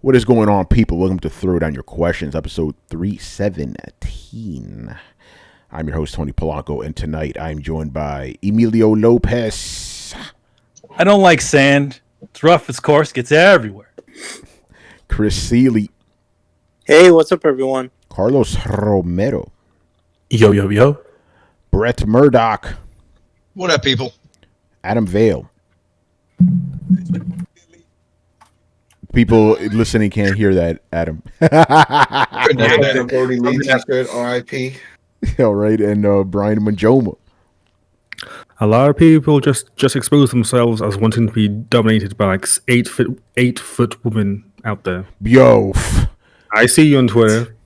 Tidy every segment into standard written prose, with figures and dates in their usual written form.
What is going on, people? Welcome to Throw Down Your Questions, episode 317. I'm your host, Tony Polanco, and tonight I'm joined by Emilio Lopez. I don't like sand. It's rough, it's coarse, gets everywhere. Chris Seeley. Hey, what's up, everyone? Carlos Romero. Yo, yo, yo. Brett Murdoch. What up, people? Adam Vale. People listening can't hear that, Adam. Brody Lee t-shirt, R.I.P. All right, and Brian Manjoma. A lot of people just expose themselves as wanting to be dominated by like 8-foot women out there. Yo, I see you on Twitter.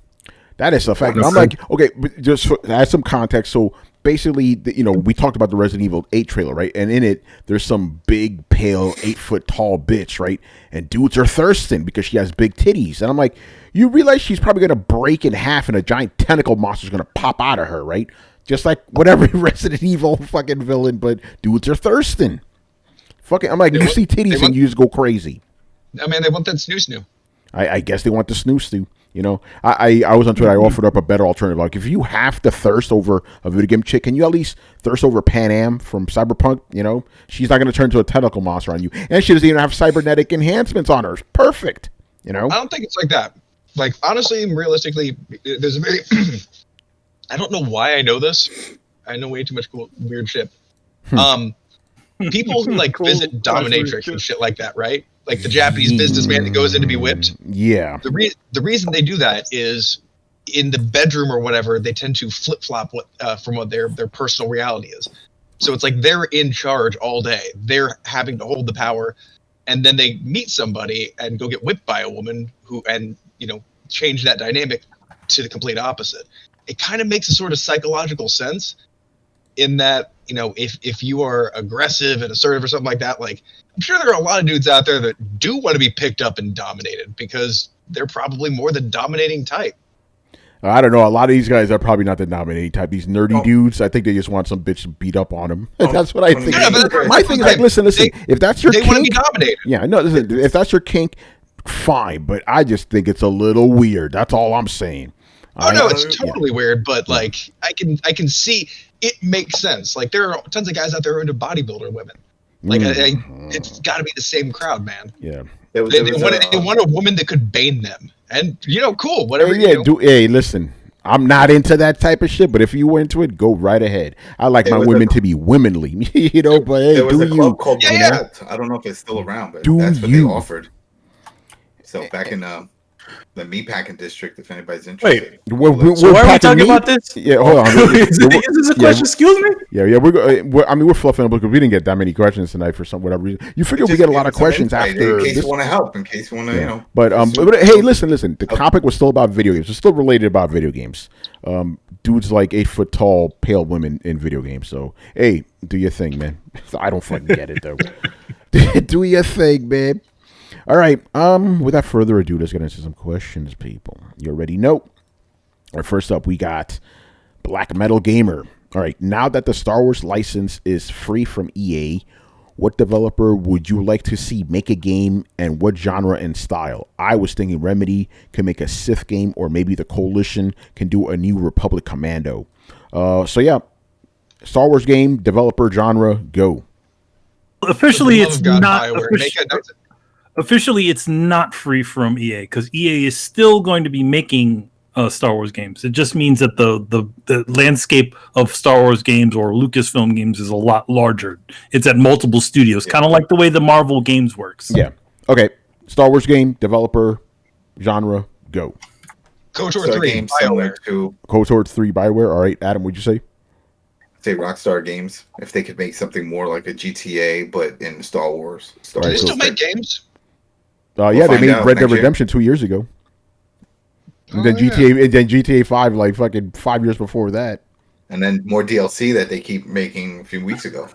That is a fact. I'm like, okay, but just to add some context. So basically, we talked about the Resident Evil 8 trailer, right? And in it, there's some big, pale, 8-foot tall bitch, right? And dudes are thirsting because she has big titties. And I'm like, you realize she's probably going to break in half and a giant tentacle monster's going to pop out of her, right? Just like whatever Resident Evil fucking villain, but dudes are thirsting. Fucking, I'm like, you see titties and you just go crazy. I mean, they want that snoo. I guess they want the snooze too. I was on Twitter. I offered up a better alternative. Like, if you have to thirst over a video game chick, can you at least thirst over Pan Am from Cyberpunk? She's not going to turn into a tentacle monster on you, and she doesn't even have cybernetic enhancements on her. Perfect. I don't think it's like that. Like, honestly, realistically, there's a very. I don't know why I know this. I know way too much cool, weird shit. People who like visit dominatrix and shit like that, right? Like the Japanese businessman that goes in to be whipped. Yeah. The reason they do that is in the bedroom or whatever, they tend to flip flop from what their personal reality is. So it's like they're in charge all day. They're having to hold the power, and then they meet somebody and go get whipped by a woman and change that dynamic to the complete opposite. It kind of makes a sort of psychological sense in that, if you are aggressive and assertive or something like that, like, I'm sure there are a lot of dudes out there that do want to be picked up and dominated because they're probably more the dominating type. I don't know. A lot of these guys are probably not the dominating type. These nerdy dudes, I think they just want some bitch to beat up on them. That's what I think. Yeah, my thing is like, listen. If that's your kink, they want to be dominated. Yeah, no. Listen, if that's your kink, fine. But I just think it's a little weird. That's all I'm saying. Oh no, it's totally weird. But like, I can see it makes sense. Like, there are tons of guys out there who are into bodybuilder women. Like, it's got to be the same crowd, man. Yeah. They want a woman that could bane them. And, cool, whatever. Hey, listen, I'm not into that type of shit, but if you were into it, go right ahead. I like my women to be womanly, but hey, there was a club called Revolt. I don't know if it's still around, but that's what they offered. So back in the meatpacking district, if anybody's interested. Wait, so why are we talking about this? Yeah, hold on. Is this a question? Excuse me? Yeah. We're fluffing up because we didn't get that many questions tonight for some whatever reason. You figure we get a lot of questions after. In case you want to help, in case you want to, But hey, listen. The topic was still about video games. It's still related about video games. Dudes like 8-foot tall, pale women in video games. So hey, do your thing, man. I don't fucking get it though. Do your thing, man. All right, without further ado, let's get into some questions, people. You already know. All right, first up, we got Black Metal Gamer. All right, now that the Star Wars license is free from EA, what developer would you like to see make a game, and what genre and style? I was thinking Remedy can make a Sith game, or maybe the Coalition can do a New Republic Commando. So yeah, Star Wars game, developer, genre, go. Officially, it's not... Officially, it's not free from EA because EA is still going to be making Star Wars games. It just means that the landscape of Star Wars games or Lucasfilm games is a lot larger. It's at multiple studios, kind of like the way the Marvel games works. Yeah. Okay. Star Wars game, developer, genre, go. KOTOR 3, BioWare. KOTOR 3, BioWare. All right, Adam, what'd you say? Say Rockstar Games. If they could make something more like a GTA, but in Star Wars. Do they still make games? Yeah, they made Red Dead Redemption 2 years ago. And then GTA 5 like fucking 5 years before that. And then more DLC that they keep making a few weeks ago.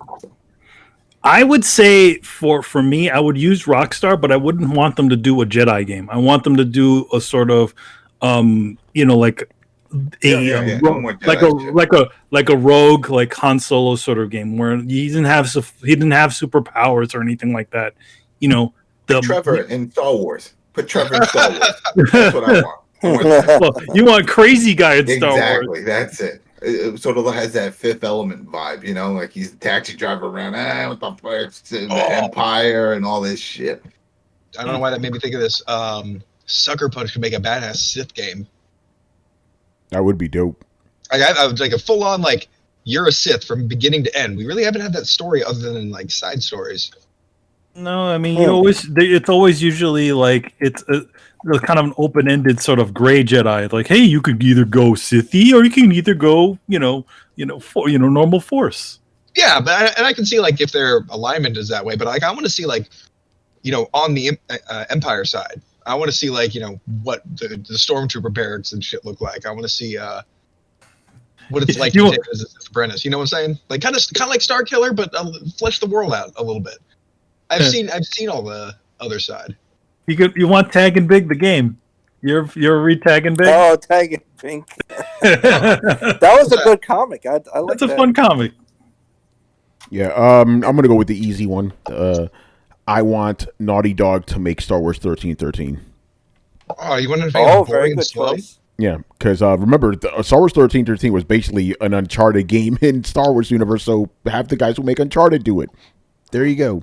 I would say for me, I would use Rockstar, but I wouldn't want them to do a Jedi game. I want them to do a sort of like a rogue, like Han Solo sort of game where he didn't have superpowers or anything like that. Trevor in Star Wars. Put Trevor in Star Wars. That's what I want. Well, you want crazy guy in Star Wars. Exactly, that's it. It sort of has that Fifth Element vibe, you know, like he's a taxi driver around, what the fuck, the Empire and all this shit. I don't know why that made me think of this. Sucker Punch could make a badass Sith game. That would be dope. I was like a full on like you're a Sith from beginning to end. We really haven't had that story other than like side stories. No, I mean it's always usually like it's kind of an open-ended sort of gray Jedi. Like, hey, you could either go Sithy or you can either go, normal Force. Yeah, but I can see like if their alignment is that way. But like I want to see like, on the Empire side, I want to see like what the stormtrooper barracks and shit look like. I want to see what it's like to take as an apprentice. You know what I'm saying? Like kind of like Star Killer, but flesh the world out a little bit. I've seen all the other side. You want Tag and Big the game? You're re-tagging Big. Oh, Tag and Pink. That was a good comic. I like that. It's a fun comic. Yeah, I'm gonna go with the easy one. I want Naughty Dog to make Star Wars 1313. Oh, you want to make very good choice. Yeah, because remember, Star Wars 1313 was basically an Uncharted game in Star Wars universe, so have the guys who make Uncharted do it. There you go.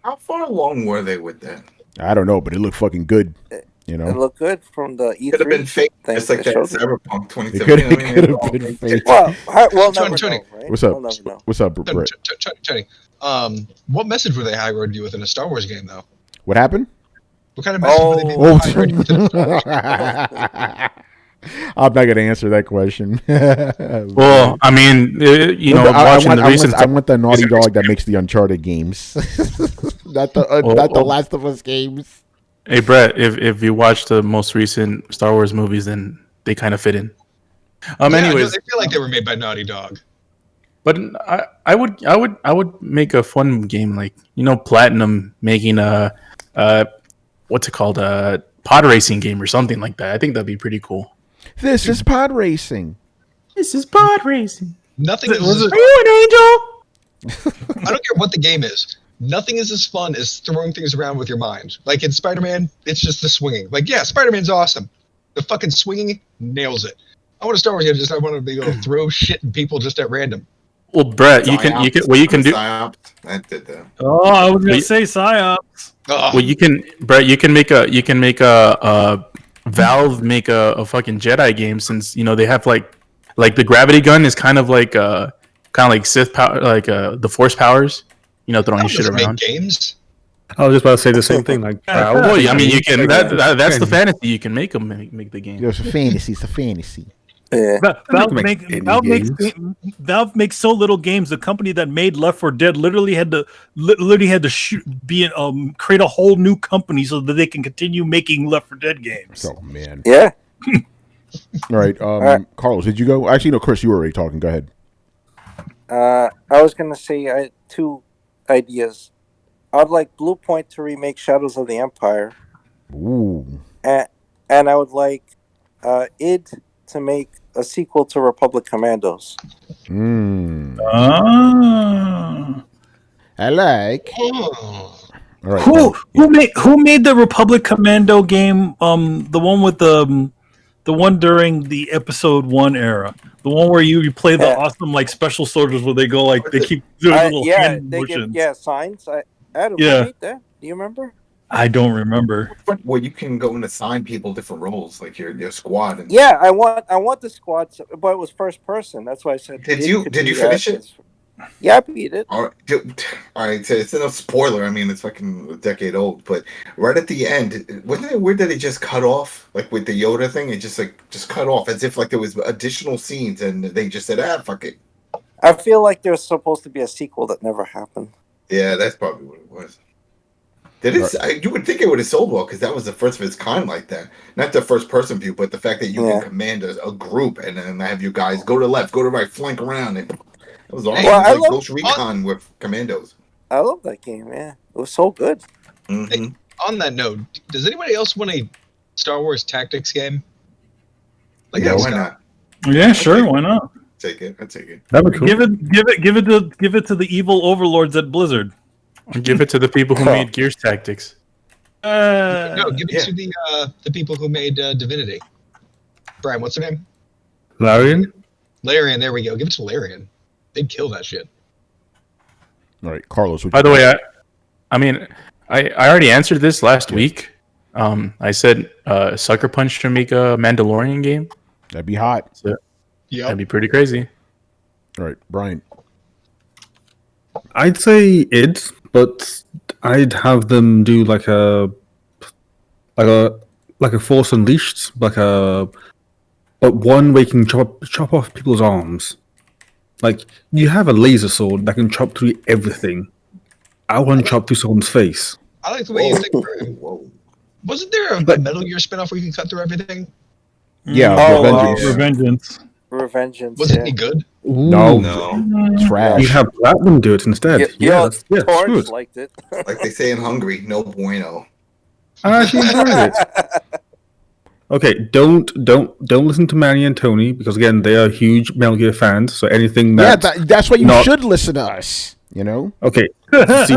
How far along were they with that? I don't know, but it looked fucking good. It looked good from the E3. Could have been fake. It's like that Cyberpunk 2017. It could have been fake. We'll never know, right? What's up? We'll never know. What's up, Brett? Tony, what message were they high-roading you with in a Star Wars game, though? What happened? What kind of message were they high-roading you with in a Star Wars game? I'm not going to answer that question. Well, I mean, watching the recent... I want the Naughty Dog that makes the Uncharted games. not the Last of Us games. Hey, Brett, if you watch the most recent Star Wars movies, then they kind of fit in. Anyways, I feel like they were made by Naughty Dog. But I would make a fun game, like Platinum making a what's it called, a pod racing game or something like that. I think that'd be pretty cool. This is pod racing. This is pod racing. Nothing is. Are you an angel? I don't care what the game is. Nothing is as fun as throwing things around with your mind. Like in Spider-Man, it's just the swinging. Like, yeah, Spider-Man's awesome. The fucking swinging nails it. I want a Star Wars game. I want to be able to throw shit at people just at random. Well, Brett, you can do. I did that. Oh, I was gonna say psyops. Well, you can make a Valve make a fucking Jedi game, since they have like the gravity gun is kind of like Sith power, like the Force powers. Throwing shit around. Make games. I was just about to say the same thing. Like, well, I mean, you can. That's the fantasy. You can make them make the game. It's a fantasy. It's a fantasy. Yeah. Valve makes so little games. The company that made Left 4 Dead literally had to create a whole new company so that they can continue making Left 4 Dead games. Oh man. Yeah. All right. Carlos, did you go? Actually, no. Chris, you were already talking. Go ahead. I was gonna say I had two ideas. I'd like Blue Point to remake Shadows of the Empire. Ooh. And I would like id to make a sequel to Republic Commandos. I like. Oh. All right. Who made the Republic Commando game? The one with the one during the Episode 1 era. The one where you play the awesome like special soldiers where they go like they keep doing little hand motions. Signs. Adam, yeah. Who made that? Do you remember? I don't remember. Well, you can go and assign people different roles, like your squad. And yeah, I want the squad, but it was first person. That's why I said. Did you finish it? Yeah, I beat it. All right. So it's no spoiler. I mean, it's fucking a decade old, but right at the end, wasn't it weird that it just cut off, like with the Yoda thing? It just cut off as if like there was additional scenes, and they just said, fuck it. I feel like there's supposed to be a sequel that never happened. Yeah, that's probably what it was. You would think it would have sold well because that was the first of its kind like that. Not the first person view, but the fact that you can command a group and then have you guys go to left, go to right, flank around. It was awesome. Well, it was like Ghost Recon with commandos. I love that game, yeah. It was so good. Mm-hmm. Hey, on that note, does anybody else want a Star Wars tactics game? Like why not? Yeah, sure, why not? I take it. That'd be cool. Give it to the evil overlords at Blizzard. Give it to the people who made Gears Tactics. No, give it to the people who made Divinity. Brian, what's their name? Larian? Larian, there we go. Give it to Larian. They'd kill that shit. All right, Carlos. By the way, I already answered this last week. I said Sucker Punch should make a Mandalorian game. That'd be hot. So, that'd be pretty crazy. All right, Brian. I'd say id, but I'd have them do like a Force Unleashed, but one where you can chop off people's arms. Like you have a laser sword that can chop through everything. I want to chop through someone's face. I like the way you think, Brian. Wasn't there a Metal Gear spinoff where you can cut through everything? Yeah, Revengeance. Was it any good? Ooh, No. Trash. You have Platinum do it instead. Torrance liked it. Like they say in Hungary, no bueno. I actually enjoyed it. Okay, don't listen to Manny and Tony because again they are huge Metal Gear fans. So anything that's why you should listen to us. You know. Okay. See?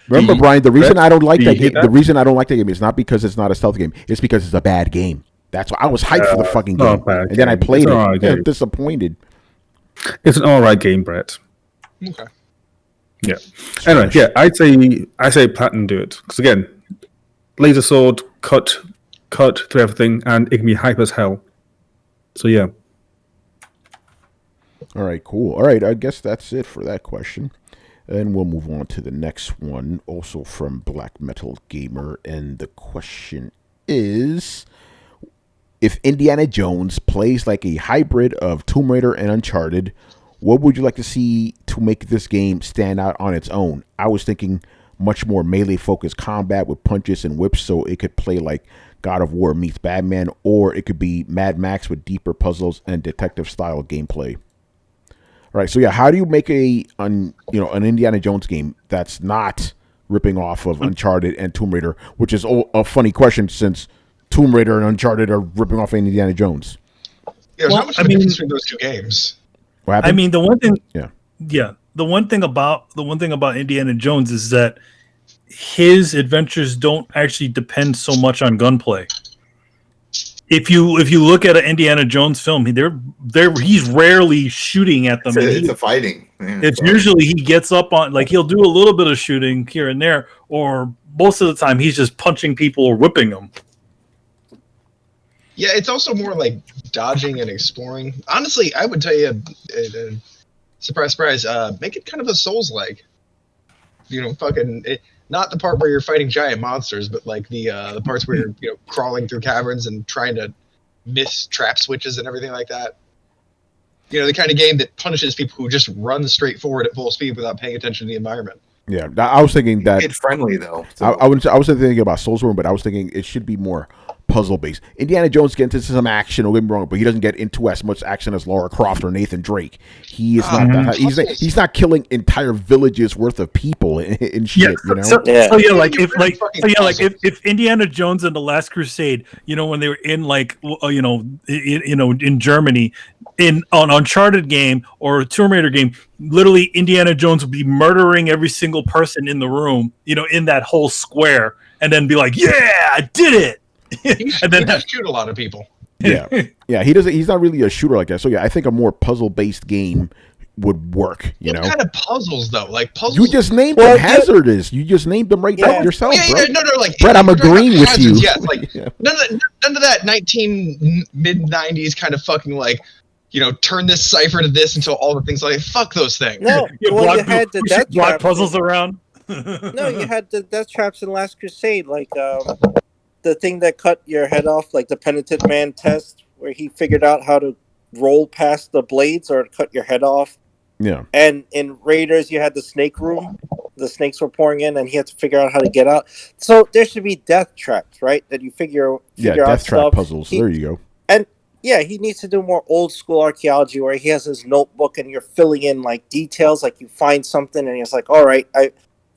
Remember, Brian. The reason I don't like that game. The reason I don't like that game is not because it's not a stealth game. It's because it's a bad game. That's why I was hyped for the fucking game, and then I played it. I'm disappointed. It's an alright game, Brett. Okay. Yeah. Anyway, yeah, I say Platinum do it because again, laser sword cut through everything, and it can be hype as hell. So yeah. All right, cool. All right, I guess that's it for that question. And we'll move on to the next one, also from Black Metal Gamer. And the question is, if Indiana Jones plays like a hybrid of Tomb Raider and Uncharted, what would you like to see to make this game stand out on its own? I was thinking much more melee-focused combat with punches and whips, so it could play like God of War meets Batman, or it could be Mad Max with deeper puzzles and detective-style gameplay. All right, so yeah, how do you make an Indiana Jones game that's not ripping off of Uncharted and Tomb Raider, which is a funny question since Tomb Raider and Uncharted are ripping off Indiana Jones? Yeah, there's not much of a difference between those two games. What happened? I mean, the one thing, yeah, the one thing about Indiana Jones is that his adventures don't actually depend so much on gunplay. If you look at an Indiana Jones film, he's rarely shooting at them. It's a fighting. It's usually he gets up on, like, he'll do a little bit of shooting here and there, or most of the time he's just punching people or whipping them. Yeah, it's also more like dodging and exploring. Honestly, I would tell you, surprise, surprise, make it kind of a Souls-like. Not the part where you're fighting giant monsters, but like the parts where you're crawling through caverns and trying to miss trap switches and everything like that. The kind of game that punishes people who just run straight forward at full speed without paying attention to the environment. Yeah, I was thinking that it's friendly though. So. I was thinking about Soulsborne, but I was thinking it should be more puzzle based. Indiana Jones gets into some action, don't get me wrong, but he doesn't get into as much action as Lara Croft or Nathan Drake. He is not. He's not killing entire villages worth of people and shit. If Indiana Jones and the Last Crusade, when they were in in Germany, in an Uncharted game or a Tomb Raider game, literally Indiana Jones would be murdering every single person in the room, in that whole square, and then be like, "Yeah, I did it." And then shoot a lot of people. Yeah. He doesn't. He's not really a shooter like that. So yeah, I think a more puzzle-based game would work. What kind of puzzles though? Like puzzles. You just named them hazardous. You just named them right now yourself, bro. No, like Brett, I'm agreeing with you. Yeah, like none of that mid-90s kind of fucking like. Turn this cipher to this until all the things like fuck those things. No, you had the death traps. Puzzles around. No, you had the death traps in Last Crusade, like the thing that cut your head off, like the penitent man test, where he figured out how to roll past the blades or cut your head off. Yeah. And in Raiders, you had the snake room. The snakes were pouring in, and he had to figure out how to get out. So there should be death traps, right? That you figure out death trap stuff. puzzles. There you go. And yeah, he needs to do more old school archaeology where he has his notebook and you're filling in like details, like you find something and he's like, all right,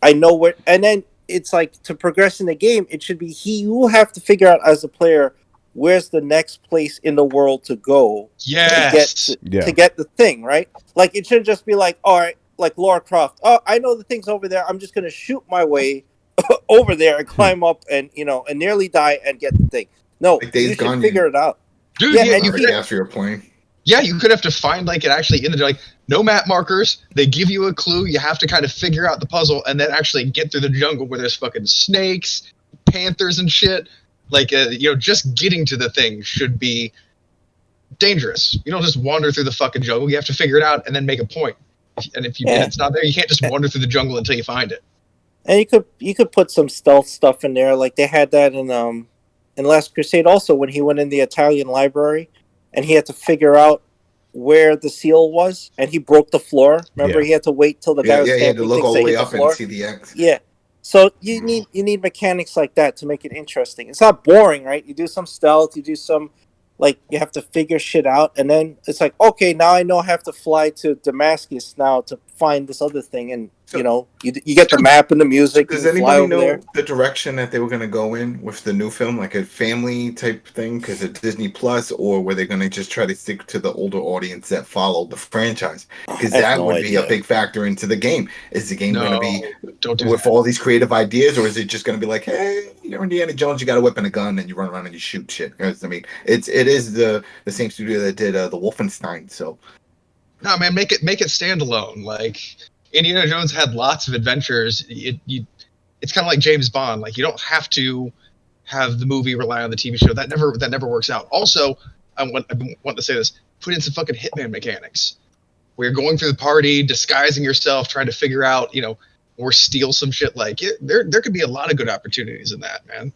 I know where. And then it's like to progress in the game, it should be you have to figure out as a player where's the next place in the world to go to get the thing, right? Like it shouldn't just be like, all right, like Lara Croft. Oh, I know the thing's over there. I'm just going to shoot my way over there and climb up and and nearly die and get the thing. No, Like Days you Gone, should figure it out. Dude, Yeah, yeah, and you you could after you're playing. Yeah, you could have to find like it actually in the like no map markers. They give you a clue. You have to kind of figure out the puzzle and then actually get through the jungle where there's fucking snakes, panthers, and shit. Like just getting to the thing should be dangerous. You don't just wander through the fucking jungle. You have to figure it out and then make a point. And if it's not there, you can't just wander through the jungle until you find it. And you could put some stealth stuff in there, like they had that in Last Crusade also, when he went in the Italian library and he had to figure out where the seal was and he broke the floor. Remember, he had to wait till the guy was he had to look all the way up and see the X. Yeah. So you need mechanics like that to make it interesting. It's not boring, right? You do some stealth, you do some you have to figure shit out, and then it's like, okay, now I know I have to fly to Damascus now to find this other thing, and you get the map and the music. Does anybody know the direction that they were going to go in with the new film, like a family type thing, because it's Disney Plus, or were they going to just try to stick to the older audience that followed the franchise? Because that would be a big factor into the game. Is the game going to be with all these creative ideas, or is it just going to be like, hey, you're Indiana Jones, you got a whip and a gun, and you run around and you shoot shit? Because I mean, it is the same studio that did the Wolfenstein. So, no, man, make it standalone. Like Indiana Jones had lots of adventures. It's kind of like James Bond. Like you don't have to have the movie rely on the TV show. That never works out. Also, I want to say this: put in some fucking Hitman mechanics, where you're going through the party, disguising yourself, trying to figure out, or steal some shit. Like there could be a lot of good opportunities in that, man.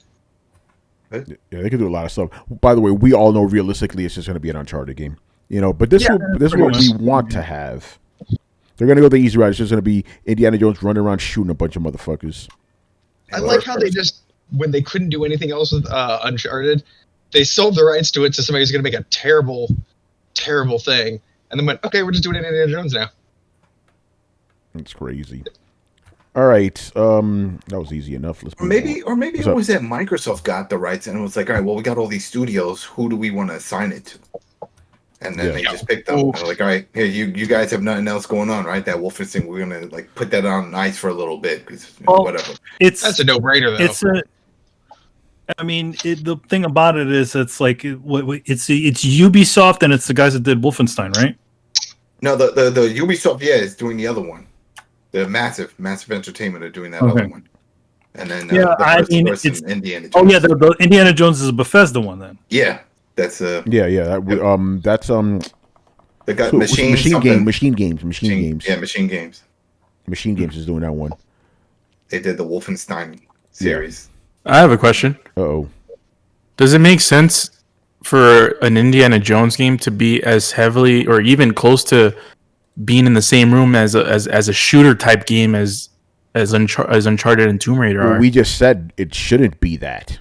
Yeah, they could do a lot of stuff. By the way, we all know realistically it's just going to be an Uncharted game, But this is what we want to have. They're going to go the easy route. It's just going to be Indiana Jones running around shooting a bunch of motherfuckers. I like how they just, when they couldn't do anything else with Uncharted, they sold the rights to it to somebody who's going to make a terrible, terrible thing, and then went, okay, we're just doing Indiana Jones now. It's crazy. All right, that was easy enough. Maybe it was that Microsoft got the rights and it was like, all right, well, we got all these studios. Who do we want to assign it to? And then they just picked them. They're like, all right, here, you guys have nothing else going on, right? That Wolfenstein, we're gonna put that on ice for a little bit because whatever. That's a no-brainer, though. The thing about it is, it's like it's Ubisoft and it's the guys that did Wolfenstein, right? No, the Ubisoft, is doing the other one. The massive Entertainment are doing that other one. And then it's Indiana Jones. Oh yeah, the Indiana Jones is a Bethesda one then. Yeah, that's that's they got Machine Games. Yeah, Machine Games. Machine Games is doing that one. They did the Wolfenstein series. I have a question. Uh-oh. Does it make sense for an Indiana Jones game to be as heavily or even close to being in the same room as a shooter type game as Uncharted and Tomb Raider are? We just said it shouldn't be that,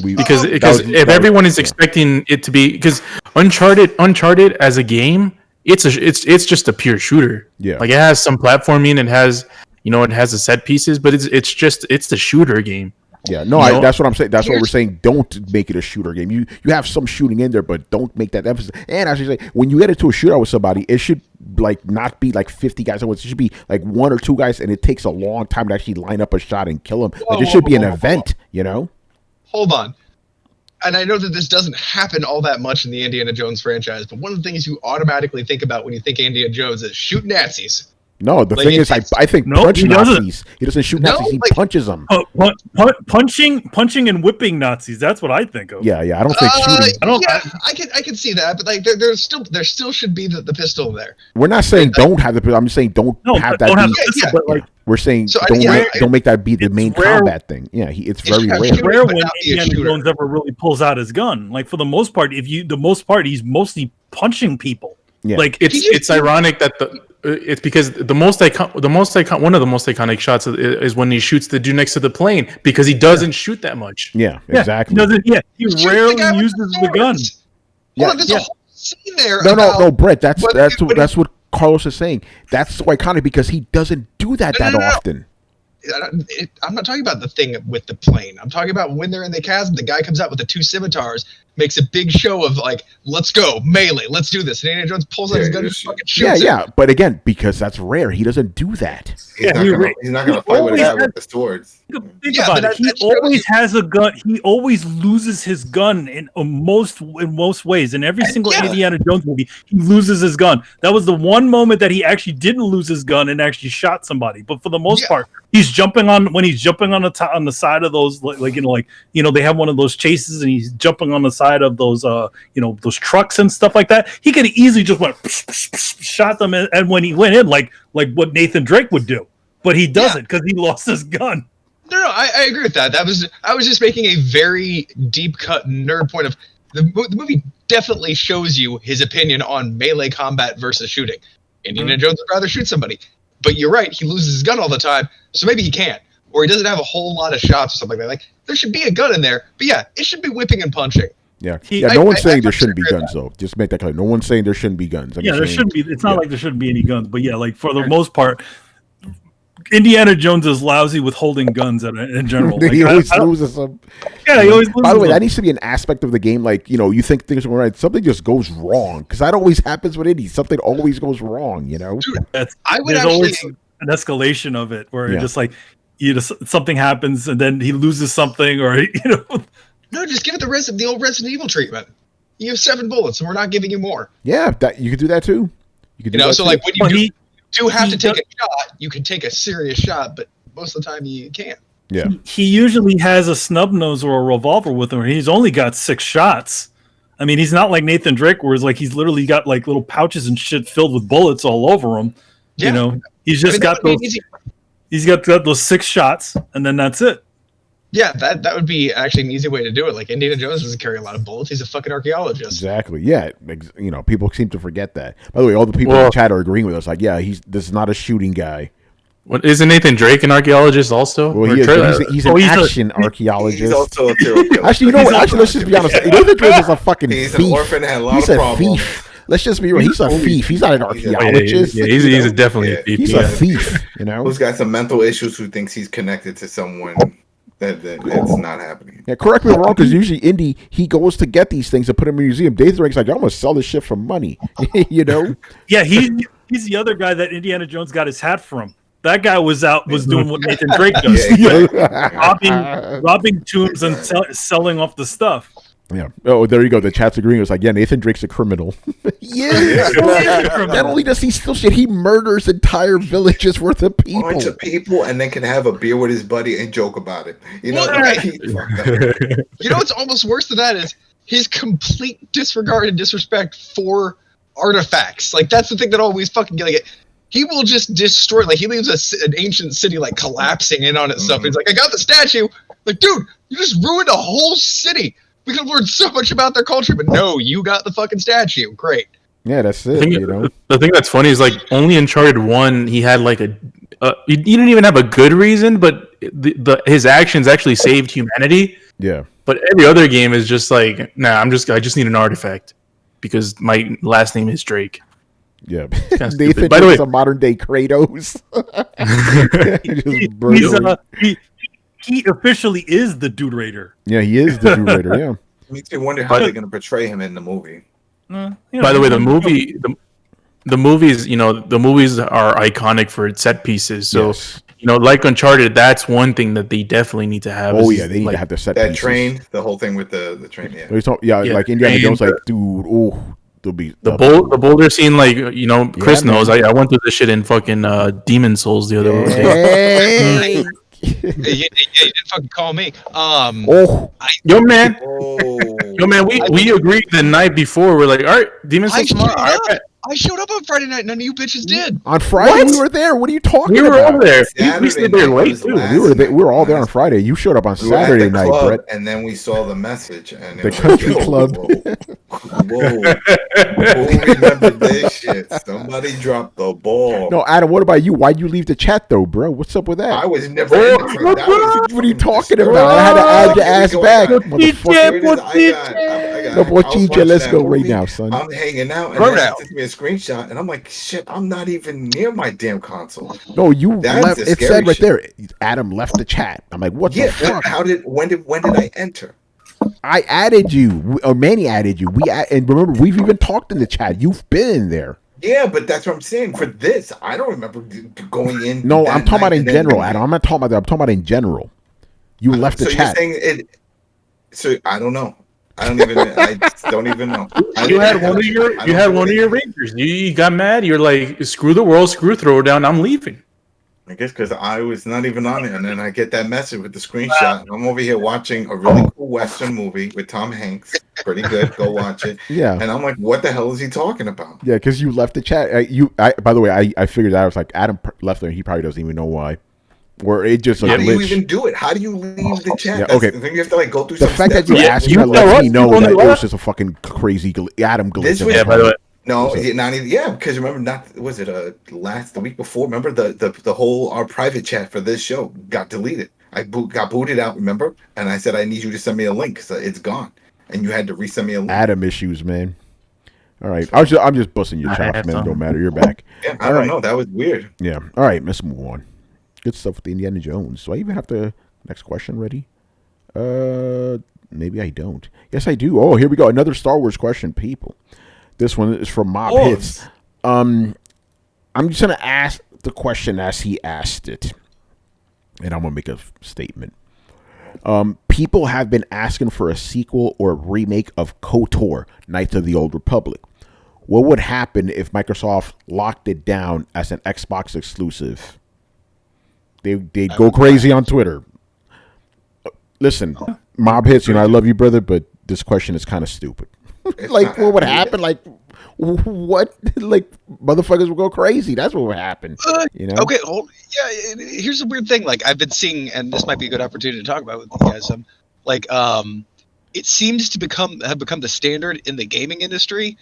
Because if everyone is expecting it to be, because Uncharted as a game, it's just a pure shooter. Yeah, like it has some platforming, it has the set pieces, but it's the shooter game. Yeah, no, that's what I'm saying. That's what we're saying. Don't make it a shooter game. You have some shooting in there, but don't make that emphasis. And I should say, when you get into a shootout with somebody, it should not be 50 guys at once. It should be 1 or 2 guys, and it takes a long time to actually line up a shot and kill them. It should be an event, Hold on. And I know that this doesn't happen all that much in the Indiana Jones franchise, but one of the things you automatically think about when you think Indiana Jones is shoot Nazis. No, the thing is, I think punch Nazis. He doesn't shoot Nazis. He punches them. Punching and whipping Nazis. That's what I think of. Yeah. I don't think shooting. I can see that, but there still should be the pistol there. We're not saying don't have the pistol. I'm just saying don't have that. We're saying don't make that be the main combat thing. Yeah, it's very rare. It's rare when Indiana Jones ever really pulls out his gun. For the most part, he's mostly punching people. Yeah. It's ironic that it's because one of the most iconic shots is when he shoots the dude next to the plane, because he doesn't shoot that much. Yeah, exactly. He rarely uses the gun. There's a whole scene there. No, Brett. That's what Carlos is saying. That's so iconic because he doesn't do that often. I'm not talking about the thing with the plane. I'm talking about when they're in the chasm, the guy comes out with the 2 scimitars makes a big show of like, let's go melee, let's do this. And Indiana Jones pulls out his gun and fucking shoots it. But again, because that's rare, he doesn't do that. He's not gonna fight with a guy with the swords. Think about it. He always has a gun. He always loses his gun in most ways. In every single Indiana Jones movie, he loses his gun. That was the one moment that he actually didn't lose his gun and actually shot somebody. But for the most part, he's jumping on the side of those they have one of those chases and he's jumping on the side of those those trucks and stuff like that. He could have easily just went shot them, and when he went in like what Nathan Drake would do, but he doesn't because he lost his gun. No, I agree with that. I was just making a very deep cut nerd point of the movie definitely shows you his opinion on melee combat versus shooting. Indiana Jones would rather shoot somebody, but you're right. He loses his gun all the time, so maybe he can't, or he doesn't have a whole lot of shots or something like that. Like there should be a gun in there, but yeah, it should be whipping and punching. Yeah, no one's saying there shouldn't be guns, though. Just make that clear. No one's saying there shouldn't be guns. There shouldn't be. It's not like there shouldn't be any guns, but like for the most part, Indiana Jones is lousy with holding guns in general. Like, he always loses some. Yeah, he always loses. By the way, that needs to be an aspect of the game. Like, you think things are going right, something just goes wrong. Because that always happens with Indy. Something always goes wrong, Dude, there's always an escalation of it where just like, something happens and then he loses something or, No, just give it the old Resident Evil treatment. You have 7 bullets and we're not giving you more. Yeah, you could do that too. You could do that so too. Like when you do have to take a shot, you can take a serious shot, but most of the time you can't. Yeah. He usually has a snub nose or a revolver with him. He's only got 6 shots. I mean, he's not like Nathan Drake, where it's like he's literally got like little pouches and shit filled with bullets all over him. Yeah. He's just got those. He's got those 6 shots, and then that's it. Yeah, that would be actually an easy way to do it. Like Indiana Jones doesn't carry a lot of bullets. He's a fucking archaeologist. Exactly. Yeah. People seem to forget that. By the way, all the people in the chat are agreeing with us. Like, yeah, this is not a shooting guy. What isn't Nathan Drake an archaeologist also? Well, he's an action archaeologist. He's also a serial killer. Actually, let's just be honest. Nathan Drake is a fucking thief. He's an orphan and had a lot of problems. Thief. Let's just be real. He's a thief. He's not an archaeologist. Yeah, he's definitely a thief. He's a thief. Who's got some mental issues? Who thinks he's connected to someone that's not happening? Yeah, correct me if I'm wrong. Because usually Indy, he goes to get these things and put them in a museum. Nathan Drake's like, I'm gonna sell this shit for money. Yeah, he's the other guy that Indiana Jones got his hat from. That guy was doing what Nathan Drake does, robbing tombs and selling off the stuff. Yeah. Oh, there you go. The chat's agreeing. It's like, yeah, Nathan Drake's a criminal. Not only does he steal shit, he murders entire villages worth of people. A bunch of people, and then can have a beer with his buddy and joke about it. What's almost worse than that is his complete disregard and disrespect for artifacts. Like that's the thing that always fucking get. He will just destroy. Like he leaves an ancient city like collapsing in on itself. He's like, I got the statue. Like, dude, you just ruined a whole city. We could have learned so much about their culture, but no, you got the fucking statue. Great. Yeah, that's it. The thing that's funny is like only Uncharted 1, he had like he didn't even have a good reason, but his actions actually saved humanity. Yeah. But every other game is just like, nah, I just need an artifact because my last name is Drake. Yeah. Nathan By the way, a modern day Kratos. He officially is the Dude Raider. Yeah, he is the Dude Raider. Yeah. Makes me wonder how they're going to portray him in the movie. By the way, the movies, the movies are iconic for its set pieces. So, like Uncharted, that's one thing that they definitely need to have. Oh yeah, they need to have their set pieces. That train, the whole thing with the train. Yeah, like Indiana Jones, like dude, there'll be the boulder scene. Like Chris knows. I went through this shit in fucking Demon Souls the other day. You didn't fucking call me. Yo, man, we agreed the night before. We're like, all right, Demon Souls tomorrow. I showed up on Friday night. None of you bitches did. On Friday, we were there. What are you talking about? We were over there. We stayed there late too. We were all there on Friday. You showed up on Saturday night, Brett. And then we saw the message. And the country club. Whoa. Who remembered this shit? Somebody dropped the ball. No, Adam, what about you? Why'd you leave the chat, though, bro? What's up with that? I was never in the What are you talking about? I had to add your ass back. Let's go right now, son. I'm hanging out. And then sent me a screenshot, and I'm like, shit, I'm not even near my damn console. No, you left. It said right there, Adam left the chat. I'm like, what the fuck? When did I enter? I added you, or Manny added you. And remember, we've even talked in the chat. You've been in there. Yeah, but that's what I'm saying. For this, I don't remember going in. No, I'm talking about in general, Adam. I'm not talking about that. I'm talking about in general. You left the chat. You're saying it. So I don't know. I don't even. I don't even know. You had one of your rangers. You got mad. You're like, screw the world, screw Throwdown. I'm leaving. I guess because I was not even on it, and then I get that message with the screenshot. I'm over here watching a really cool Western movie with Tom Hanks. Pretty good. Go watch it. Yeah. And I'm like, what the hell is he talking about? Yeah, because you left the chat. By the way, I figured out. I was like, Adam left there. He probably doesn't even know why. Or it just how do you even do it? How do you leave the chat? Yeah, okay. Then you have to like go through the some fact steps. that you asked me that lets me know that it was just a fucking crazy Adam glitch. Yeah, by the way. No, not even. Yeah, because remember, was it the week before? Remember the whole our private chat for this show got deleted. I got booted out. Remember, and I said I need you to send me a link because it's gone, and you had to resend me a link. Adam issues, man. All right, I'm just busting your chops, man. It don't matter. You're back. Yeah, I don't know. That was weird. Yeah. All right, let's move on. Good stuff with the Indiana Jones. Do I even have the next question ready? Maybe I don't. Yes, I do. Oh, here we go. Another Star Wars question, people. This one is from Mob Hits. I'm just gonna ask the question as he asked it, and I'm gonna make a statement. People have been asking for a sequel or remake of KOTOR, Knights of the Old Republic. What would happen if Microsoft locked it down as an Xbox exclusive? They'd go crazy on Twitter. Listen, Mob Hits, I love you, brother, but this question is kind of stupid. Like, what would happen? Like, what? Like, motherfuckers would go crazy. That's what would happen. Okay, here's a weird thing. Like, I've been seeing, and this might be a good opportunity to talk about with you guys. It seems to have become the standard in the gaming industry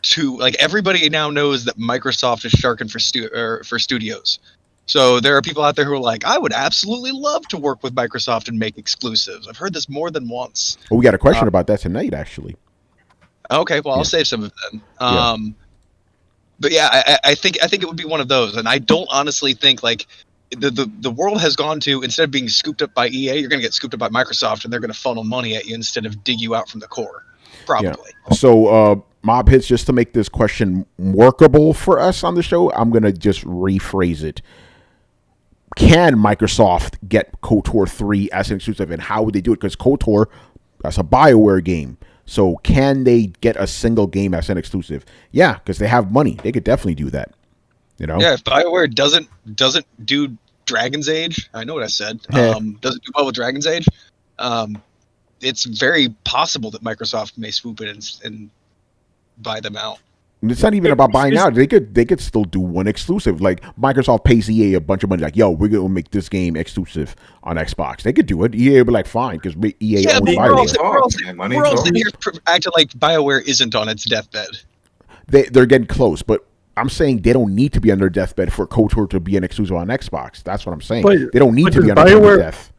to, like, everybody now knows that Microsoft is sharking for studios. So there are people out there who are like, I would absolutely love to work with Microsoft and make exclusives. I've heard this more than once. Well, we got a question about that tonight, actually. Okay, well, I'll save some of them. But yeah, I think it would be one of those, and I don't honestly think like the world has gone to, instead of being scooped up by EA, you're going to get scooped up by Microsoft, and they're going to funnel money at you instead of dig you out from the core. Probably. Yeah. So, Mob Hits, just to make this question workable for us on the show, I'm going to just rephrase it. Can Microsoft get KOTOR 3 as an exclusive, and how would they do it? Because KOTOR, that's a BioWare game. So can they get a single game as an exclusive? Yeah, because they have money. They could definitely do that. Yeah, if BioWare doesn't do Dragon's Age, I know what I said. Doesn't do well with Dragon's Age. It's very possible that Microsoft may swoop in and buy them out. And it's not even about buying out. They could still do one exclusive. Like, Microsoft pays EA a bunch of money. Like, yo, we're gonna make this game exclusive on Xbox. They could do it. EA would be like, fine, because EA owns BioWare. We're all sitting here acting like BioWare isn't on its deathbed. They're getting close, but I'm saying they don't need to be on their deathbed for KOTOR to be an exclusive on Xbox. That's what I'm saying. They don't need to be on their death.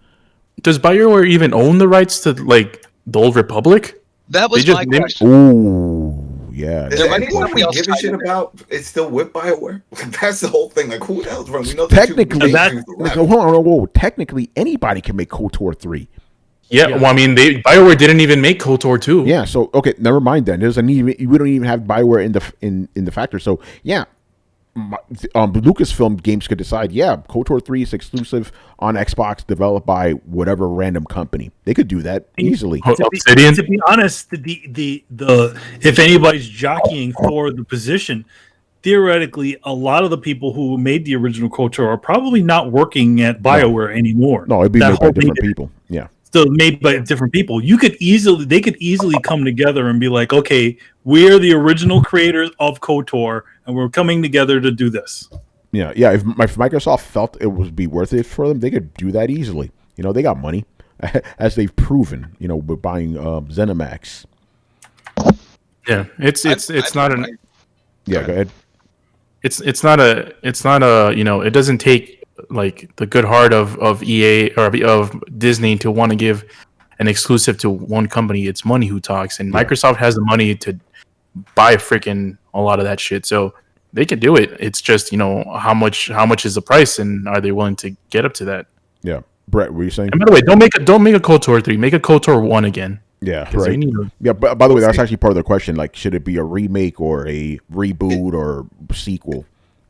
Does BioWare even own the rights to, like, the Old Republic? That was my question. Ooh. Yeah. Is there anyone we give a shit about? It's still with BioWare. That's the whole thing. Like, who else? We know technically, technically, anybody can make KOTOR 3. Yeah, well, I mean, BioWare didn't even make KOTOR 2. Yeah, so okay, never mind then. We don't even have BioWare in the factor. So yeah, Lucasfilm Games could decide. Yeah, KOTOR 3 is exclusive on Xbox, developed by whatever random company. They could do that easily. To be honest, the if anybody's jockeying for the position, theoretically, a lot of the people who made the original KOTOR are probably not working at BioWare anymore. No, it'd be made by different people. Yeah. Still made by different people. They could easily come together and be like, okay, we're the original creators of KOTOR, and we're coming together to do this. Yeah. If Microsoft felt it would be worth it for them, they could do that easily. They got money, as they've proven. With buying ZeniMax. Yeah, it's not an. Yeah, go ahead. It's not a. It doesn't take, like, the good heart of EA or of Disney to want to give an exclusive to one company. It's money who talks, and Microsoft has the money to buy freaking a lot of that shit, so they can do it. It's just, how much is the price, and are they willing to get up to that? Yeah. Brett, what were you saying? And by the way, don't make a KOTOR 3, make a KOTOR 1 again. Yeah, right. Yeah, but by the way, that's actually part of the question. Like, should it be a remake or a reboot or sequel?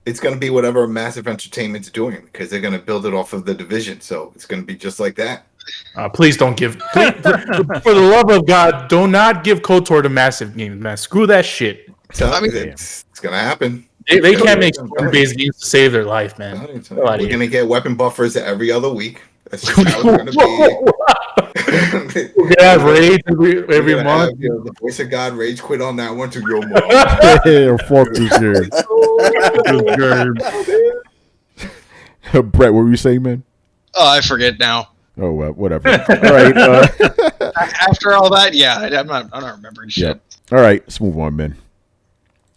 It's going to be whatever Massive Entertainment's doing because they're going to build it off of the Division. So it's going to be just like that. Please don't give. For the love of God, do not give KOTOR to Massive Games, man. Screw that shit. So, I mean, it's going to happen. They can't make story-based games to save their life, man. We're going to get weapon buffers every other week. That's just how it's going to be. We're gonna have rage every month. Have, the voice of God rage quit on that one to your mom. Fuck this game. Brett, what were you saying, man? Oh, I forget now. Oh well, whatever. All right. After all that, yeah, I'm not remembering shit. Yep. All right, let's move on, man.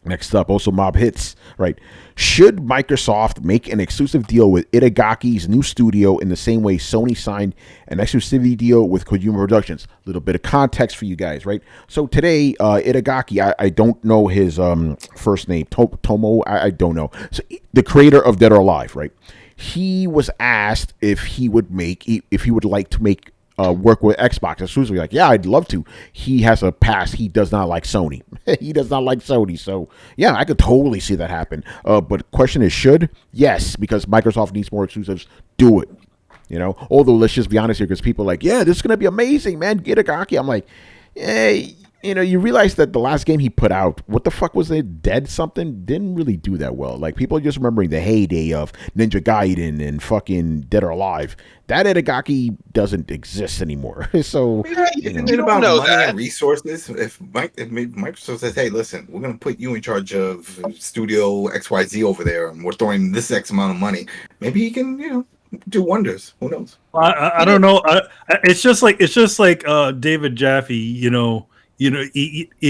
Next up, also Mob Hits, right? Should Microsoft make an exclusive deal with Itagaki's new studio in the same way Sony signed an exclusivity deal with Kojima Productions? A little bit of context for you guys, right? So today, Itagaki, I don't know his first name, Tomo, I don't know. So the creator of Dead or Alive, right? He was asked if he would like to make work with Xbox exclusively. Like, yeah, I'd love to. He has a past. He does not like Sony. He does not like Sony. So yeah, I could totally see that happen. But the question is, should? Yes, because Microsoft needs more exclusives. Do it. You know, although let's just be honest here, because people are like, yeah, this is gonna be amazing, man. Itagaki. I'm like, hey, you know, you realize that the last game he put out, what the fuck was it? Dead something? Didn't really do that well. Like, people are just remembering the heyday of Ninja Gaiden and fucking Dead or Alive. That Itagaki doesn't exist anymore. So, it's about money and resources. If Microsoft says, hey, listen, we're going to put you in charge of Studio XYZ over there, and we're throwing this X amount of money, maybe he can, do wonders. Who knows? I don't know. It's just like David Jaffe,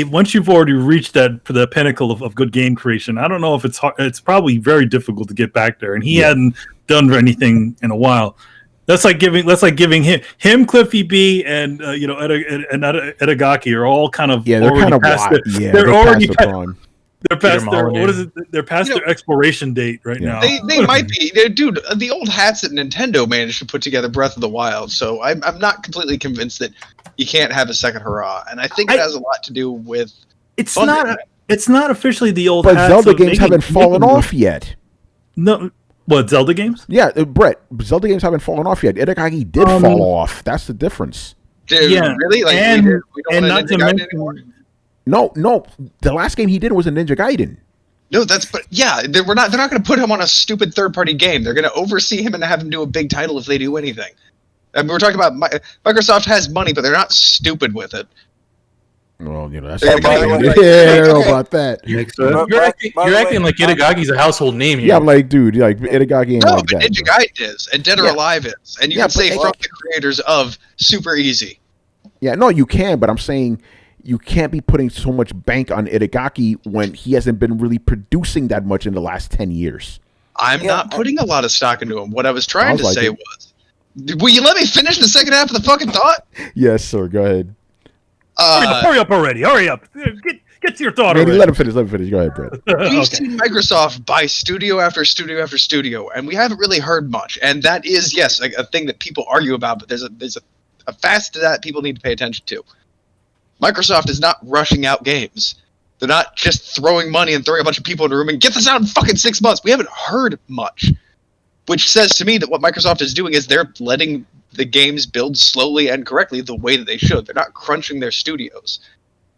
once you've already reached the pinnacle of good game creation, I don't know if it's probably very difficult to get back there. And he hadn't done anything in a while. That's like giving him Cliffy B and Itagaki are all kind of they're kind of past they're past their what is it? They're past their expiration date right now. They might be, dude. The old hats that Nintendo managed to put together Breath of the Wild. So I'm not completely convinced that you can't have a second hurrah, and I think it has a lot to do with. It's not officially the old. But hats Zelda games haven't fallen off yet. No. What, Zelda games? Yeah, Brett, Zelda games haven't fallen off yet. Itagaki did fall off. That's the difference. Dude, really? Like, we don't want to Ninja Gaiden anymore? No. The last game he did was a Ninja Gaiden. No, they're not going to put him on a stupid third-party game. They're going to oversee him and have him do a big title if they do anything. I mean, we're talking about Microsoft has money, but they're not stupid with it. Well, that's I don't know about that. You're acting like Itagaki's a household name here. Yeah, I'm like, dude, like Itagaki ain't like that. Ninja Gaiden is, and Dead or Alive is, and you can say from the creators of Super Easy. Yeah, no, you can, but I'm saying you can't be putting so much bank on Itagaki when he hasn't been really producing that much in the last 10 years. I'm not putting a lot of stock into him. What I was trying to say was, will you let me finish the second half of the fucking thought? Yes, sir. Go ahead. Hurry up already. Hurry up. Get to your thought already. Let him finish. Go ahead, Brett. We've seen Microsoft buy studio after studio after studio, and we haven't really heard much. And that is, yes, a thing that people argue about, but there's a facet to that people need to pay attention to. Microsoft is not rushing out games. They're not just throwing money and throwing a bunch of people in a room and get this out in fucking 6 months. We haven't heard much, which says to me that what Microsoft is doing is they're letting the games build slowly and correctly the way that they should. They're not crunching their studios.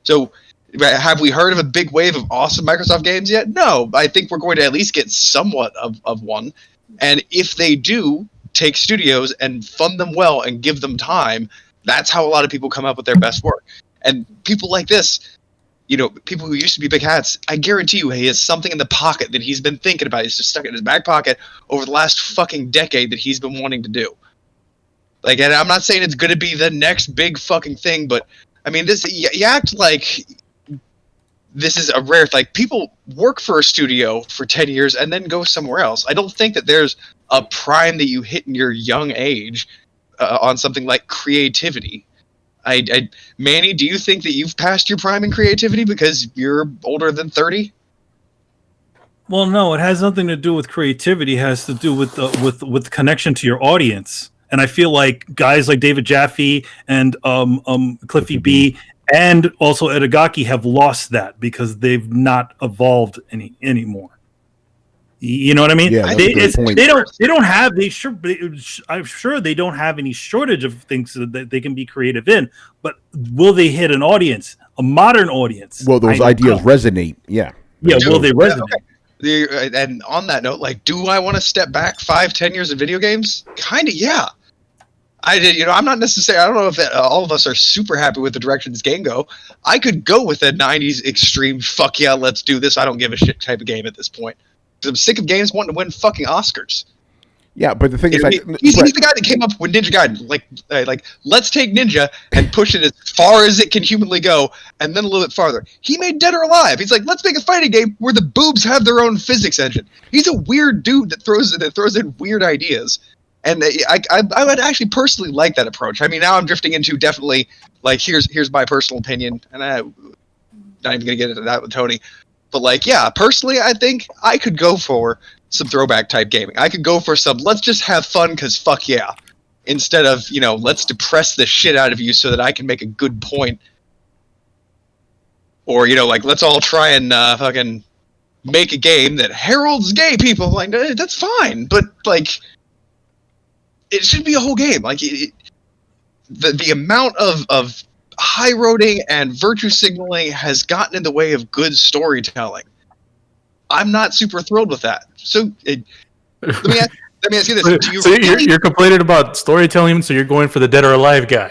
So have we heard of a big wave of awesome Microsoft games yet? No. I think we're going to at least get somewhat of one. And if they do take studios and fund them well and give them time, that's how a lot of people come up with their best work. And people like this, people who used to be big hats, I guarantee you he has something in the pocket that he's been thinking about. He's just stuck it in his back pocket over the last fucking decade that he's been wanting to do. Like, and I'm not saying it's going to be the next big fucking thing, but I mean, you act like this is a rare, like, people work for a studio for 10 years and then go somewhere else. I don't think that there's a prime that you hit in your young age on something like creativity. Manny, do you think that you've passed your prime in creativity because you're older than 30? Well, no, it has nothing to do with creativity. It has to do with connection to your audience. And I feel like guys like David Jaffe and Cliffy B and also Itagaki have lost that because they've not evolved anymore. You know what I mean? Yeah, I'm sure they don't have any shortage of things that they can be creative in, but will they hit an audience, a modern audience? Well, those ideas resonate. Yeah. Yeah, will they resonate? Okay. And on that note, like, do I want to step back 5-10 years of video games? Kind of, yeah. I'm not necessarily. I don't know if all of us are super happy with the direction this game go. I could go with a '90s extreme fuck yeah, let's do this. I don't give a shit type of game at this point. I'm sick of games wanting to win fucking Oscars. Yeah, but the thing is, he's the guy that came up with Ninja Gaiden. Like, let's take Ninja and push it as far as it can humanly go, and then a little bit farther. He made Dead or Alive. He's like, let's make a fighting game where the boobs have their own physics engine. He's a weird dude that throws in weird ideas, and I would actually personally like that approach. I mean, now I'm drifting into definitely like here's my personal opinion, and I'm not even gonna get into that with Tony. But like, yeah, personally, I think I could go for some throwback type gaming. I could go for some, let's just have fun because fuck yeah. Instead of, let's depress the shit out of you so that I can make a good point. Or, like, let's all try and fucking make a game that heralds gay people. Like, that's fine. But, like, it should be a whole game. Like, the amount of high-roading and virtue signaling has gotten in the way of good storytelling. I'm not super thrilled with that. So let me ask you this: you're complaining about storytelling, so you're going for the Dead or Alive guy.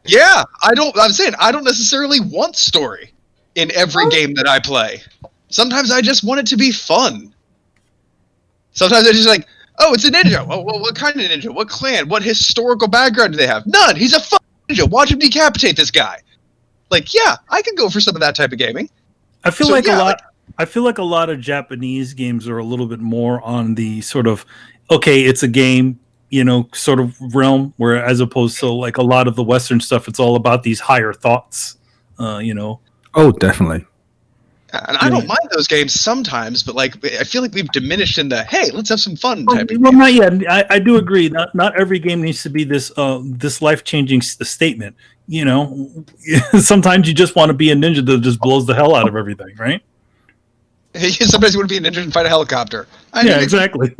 Yeah, I'm saying I don't necessarily want story in every game that I play. Sometimes I just want it to be fun. Sometimes I just like, oh, it's a ninja. Oh, well, what kind of ninja? What clan? What historical background do they have? None. He's a fucking ninja. Watch him decapitate this guy. Like, yeah, I could go for some of that type of gaming. I feel like a lot of Japanese games are a little bit more on the sort of, okay, it's a game, sort of realm, where as opposed to like a lot of the Western stuff, it's all about these higher thoughts, Oh, definitely. And I don't mind those games sometimes, but like I feel like we've diminished in the hey, let's have some fun type of game. Well, not yet. I do agree. Not every game needs to be this life-changing statement. Sometimes you just want to be a ninja that just blows the hell out of everything, right? Sometimes you want to be a ninja and fight a helicopter. Exactly.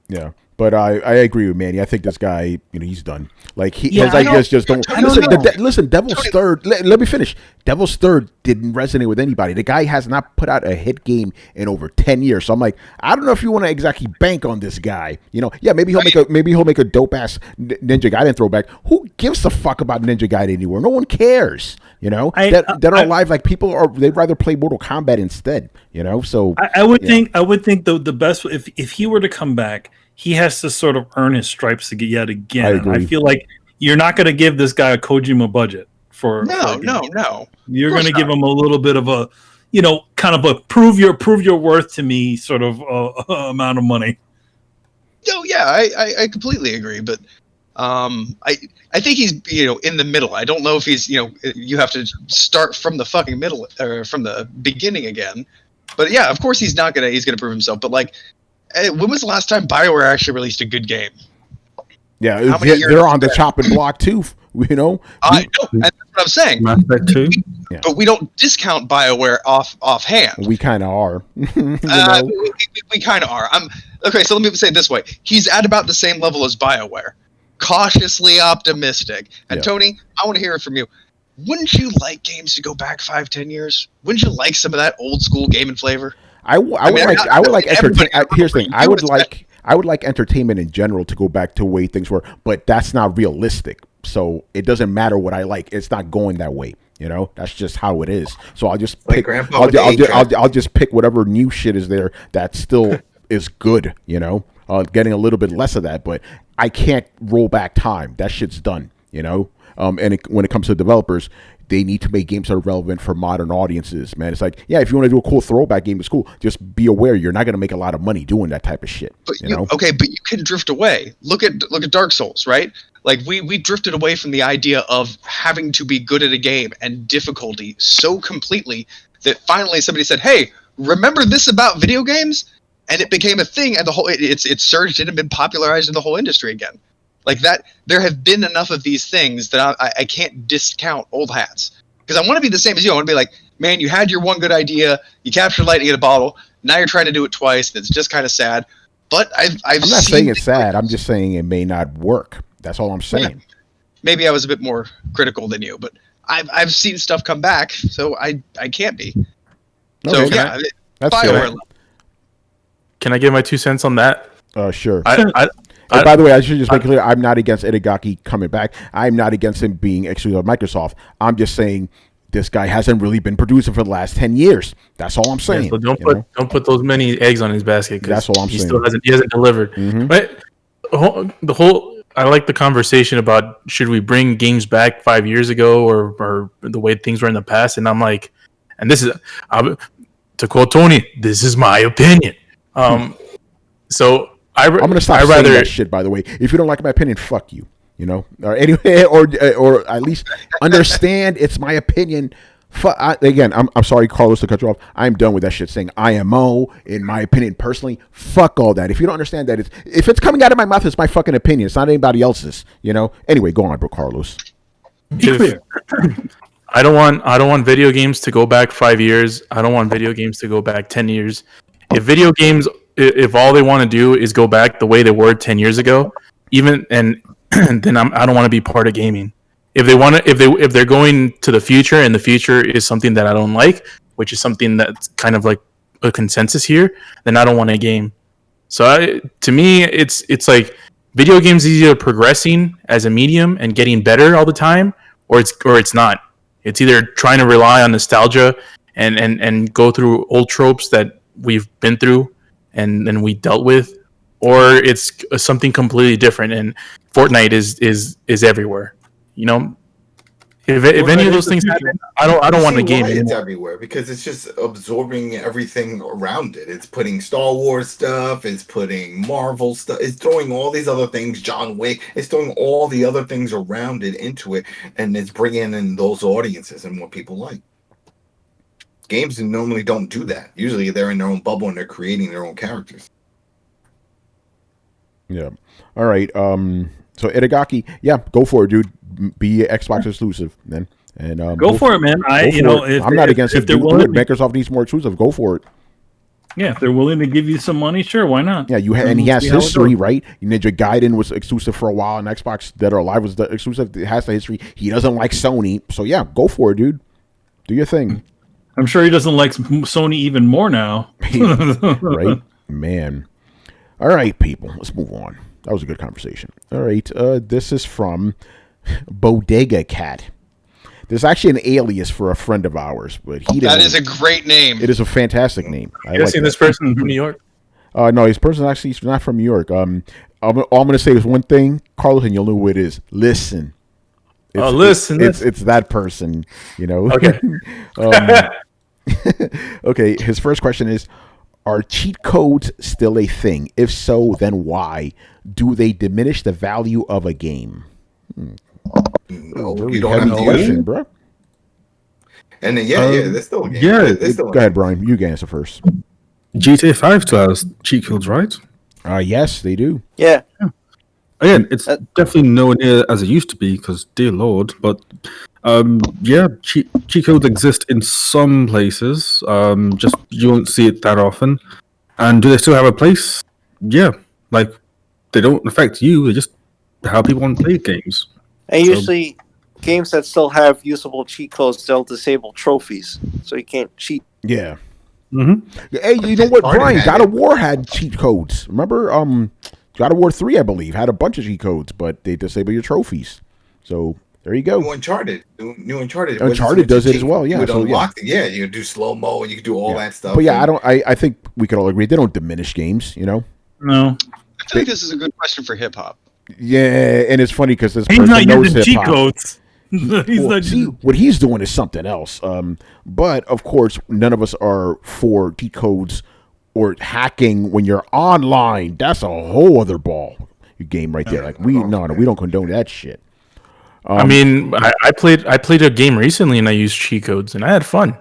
Yeah. But I agree with Manny. I think this guy, he's done. Like his ideas just don't. Listen, Devil's Third. Let me finish. Devil's Third didn't resonate with anybody. The guy has not put out a hit game in over 10 years. So I'm like, I don't know if you want to exactly bank on this guy. Yeah, maybe he'll make a dope ass Ninja Gaiden throwback. Who gives a fuck about Ninja Gaiden anymore? No one cares. That are alive. Like they'd rather play Mortal Kombat instead. So I would think the best if he were to come back, he has to sort of earn his stripes yet again. I feel like you're not going to give this guy a Kojima budget for no. You're going to give him a little bit of a, kind of a prove your worth to me sort of amount of money. No, yeah, I completely agree, but I think he's in the middle. I don't know if he's you have to start from the fucking middle or from the beginning again. But yeah, of course he's gonna prove himself. But like, when was the last time BioWare actually released a good game? Yeah, they're on the chopping block too. I know, and that's what I'm saying. But we don't discount BioWare offhand. We kind of are. We kind of are. Okay. So let me say it this way: he's at about the same level as BioWare, cautiously optimistic. And Tony, I want to hear it from you. Wouldn't you like games to go back 5-10 years? Wouldn't you like some of that old school gaming flavor? I would like entertainment. Here's the thing: I would like entertainment in general to go back to the way things were, but that's not realistic. So it doesn't matter what I like; it's not going that way. That's just how it is. So I'll just pick. I'll just pick whatever new shit is there that still is good. Getting a little bit less of that, but I can't roll back time. That shit's done. When it comes to developers, they need to make games that are relevant for modern audiences, man. It's like, yeah, if you want to do a cool throwback game, it's cool. Just be aware you're not going to make a lot of money doing that type of shit. But okay, but you can drift away. Look at Dark Souls, right? Like we drifted away from the idea of having to be good at a game and difficulty so completely that finally somebody said, "Hey, remember this about video games?" and it became a thing, and it surged and been popularized in the whole industry again. Like that, there have been enough of these things that I can't discount old hats, because I want to be the same as you. I want to be like, man, you had your one good idea, you captured lightning in a bottle, now you're trying to do it twice, and it's just kind of sad. But I'm not saying it's sad. I'm just saying it may not work. That's all I'm saying. Yeah. Maybe I was a bit more critical than you, but I've seen stuff come back, so I can't be. Okay, so yeah, that's Bioware. Can I give my 2 cents on that? Sure. I, by the way, I should just make clear, I'm not against Itagaki coming back. I'm not against him being exclusive of Microsoft. I'm just saying this guy hasn't really been producing for the last 10 years. That's all I'm saying. Yeah, so don't put those many eggs on his basket. That's all I'm saying. He hasn't delivered. Mm-hmm. But I like the conversation about should we bring games back 5 years ago or the way things were in the past. And I'm like, and this is to quote Tony, this is my opinion. So I'm going to stop saying that shit, by the way. If you don't like my opinion, fuck you. You know, or anyway, or at least understand it's my opinion. Again, I'm sorry, Carlos, to cut you off. I'm done with that shit saying IMO, in my opinion, personally. Fuck all that. If you don't understand that, if it's coming out of my mouth, it's my fucking opinion. It's not anybody else's, you know? Anyway, go on, bro, Carlos. I don't want video games to go back 5 years. I don't want video games to go back 10 years. If all they want to do is go back the way they were 10 years ago, then I don't want to be part of gaming. If they're going to the future, and the future is something that I don't like, which is something that's kind of like a consensus here, then I don't want a game. So to me, it's like video games is either progressing as a medium and getting better all the time, or it's not. It's either trying to rely on nostalgia and go through old tropes that we've been through and we dealt with, or it's something completely different. And Fortnite is everywhere. You know, if any of those things happen, I don't want a game. It's everywhere because it's just absorbing everything around it. It's putting Star Wars stuff. It's putting Marvel stuff. It's throwing all these other things. John Wick. It's throwing all the other things around it into it, and it's bringing in those audiences and what people like. Games normally don't do that. Usually they're in their own bubble and they're creating their own characters. Yeah. All right. So Itagaki, yeah, go for it, dude. Be Xbox exclusive then, and go for it, man. I'm not against it. Microsoft needs more exclusive. Go for it. Yeah, if they're willing to give you some money, sure, why not? Yeah, and he has history, right? Ninja Gaiden was exclusive for a while, and Xbox Dead or Alive was the exclusive. It has the history. He doesn't like Sony, so yeah, go for it, dude. Do your thing. I'm sure he doesn't like Sony even more now. Right, man. All right, people, let's move on. That was a good conversation. All right, this is from Bodega Cat. There's actually an alias for a friend of ours, but that is a great name. It is a fantastic name. I like this person from New York. No, his person actually is not from New York. All I'm going to say is one thing, Carlos, and you'll know who it is. Listen. Listen. It's that person, you know. Okay. Okay, his first question is, are cheat codes still a thing? If so, then why? Do they diminish the value of a game? No, you don't have to question, bro. And then, there's still a game. Yeah, go ahead, Brian. You can answer first. GTA 5 still has cheat codes, right? Yes, they do. Yeah. Again, it's definitely nowhere near as it used to be because, dear Lord, but cheat codes exist in some places. Just you won't see it that often. And do they still have a place? Yeah, like they don't affect you. They just how people want to play games. And usually, games that still have usable cheat codes, they'll disable trophies, so you can't cheat. Yeah. Mm-hmm. Hey, you know what, Brian? God of War had cheat codes. Remember, God of War 3, I believe, had a bunch of cheat codes, but they disable your trophies. So there you go. New Uncharted does it as well. Yeah, you can do slow mo and you can do all that stuff. But yeah, I think we could all agree they don't diminish games. You know. No. I feel like this is a good question for hip hop. Yeah, and it's funny because this he's person not knows using cheat hip-hop. codes. What he's doing is something else. But of course, none of us are for cheat codes or hacking when you're online. That's a whole other ball game right there. Like we don't condone that shit. I mean, I played a game recently and I used cheat codes and I had fun.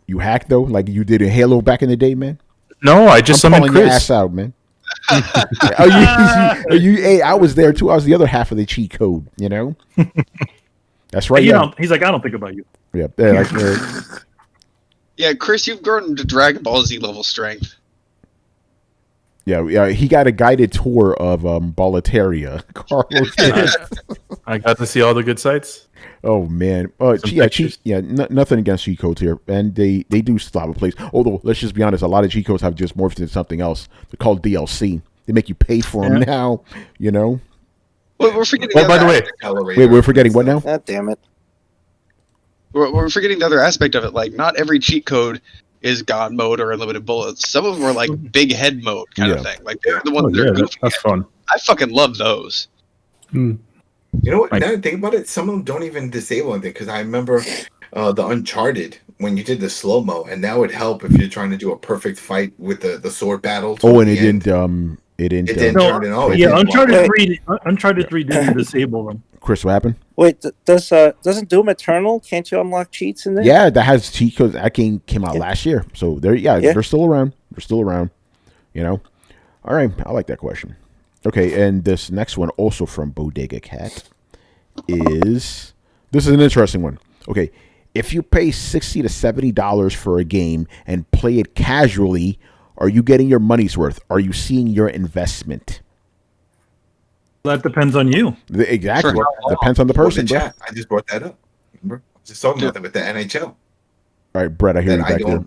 You hacked though, like you did in Halo back in the day, man. No, I just I'm summoned calling your Chris. ass out, man. Hey, I was there too. I was the other half of the cheat code. You know. That's right. Yeah. He's like, I don't think about you. Yeah. Yeah, Chris, you've grown to Dragon Ball Z level strength. Yeah. He got a guided tour of Boletaria. Carlos. I got to see all the good sites. Oh man. Nothing against cheat codes here, and they do still have a place. Although, let's just be honest, a lot of cheat codes have just morphed into something else. They're called DLC. They make you pay for them now. You know. Well, we're forgetting. By the way, wait, we're forgetting what now? God damn it. We're forgetting the other aspect of it. Like, not every cheat code is God mode or unlimited bullets. Some of them are like big head mode kind of thing. Like, they're the ones that are goofy. That's fun. I fucking love those. You know what? Now that I think about it, some of them don't even disable anything. Because I remember the Uncharted when you did the slow mo, and that would help if you're trying to do a perfect fight with the sword battle. Oh, and it didn't turn it on. Uncharted 3 didn't disable them. Chris, what happened? Wait, doesn't Doom Eternal? Can't you unlock cheats in there? Yeah, that has cheat codes. That game came out last year, so they're still around. They're still around. You know. All right, I like that question. Okay, and this next one, also from Bodega Cat, is an interesting one. Okay, if you pay $60 to $70 for a game and play it casually, are you getting your money's worth? Are you seeing your investment? That depends on you. Exactly. Depends on the person, bro. I just brought that up. Remember? I was just talking about that with the NHL. All right, Brett, I hear you back there.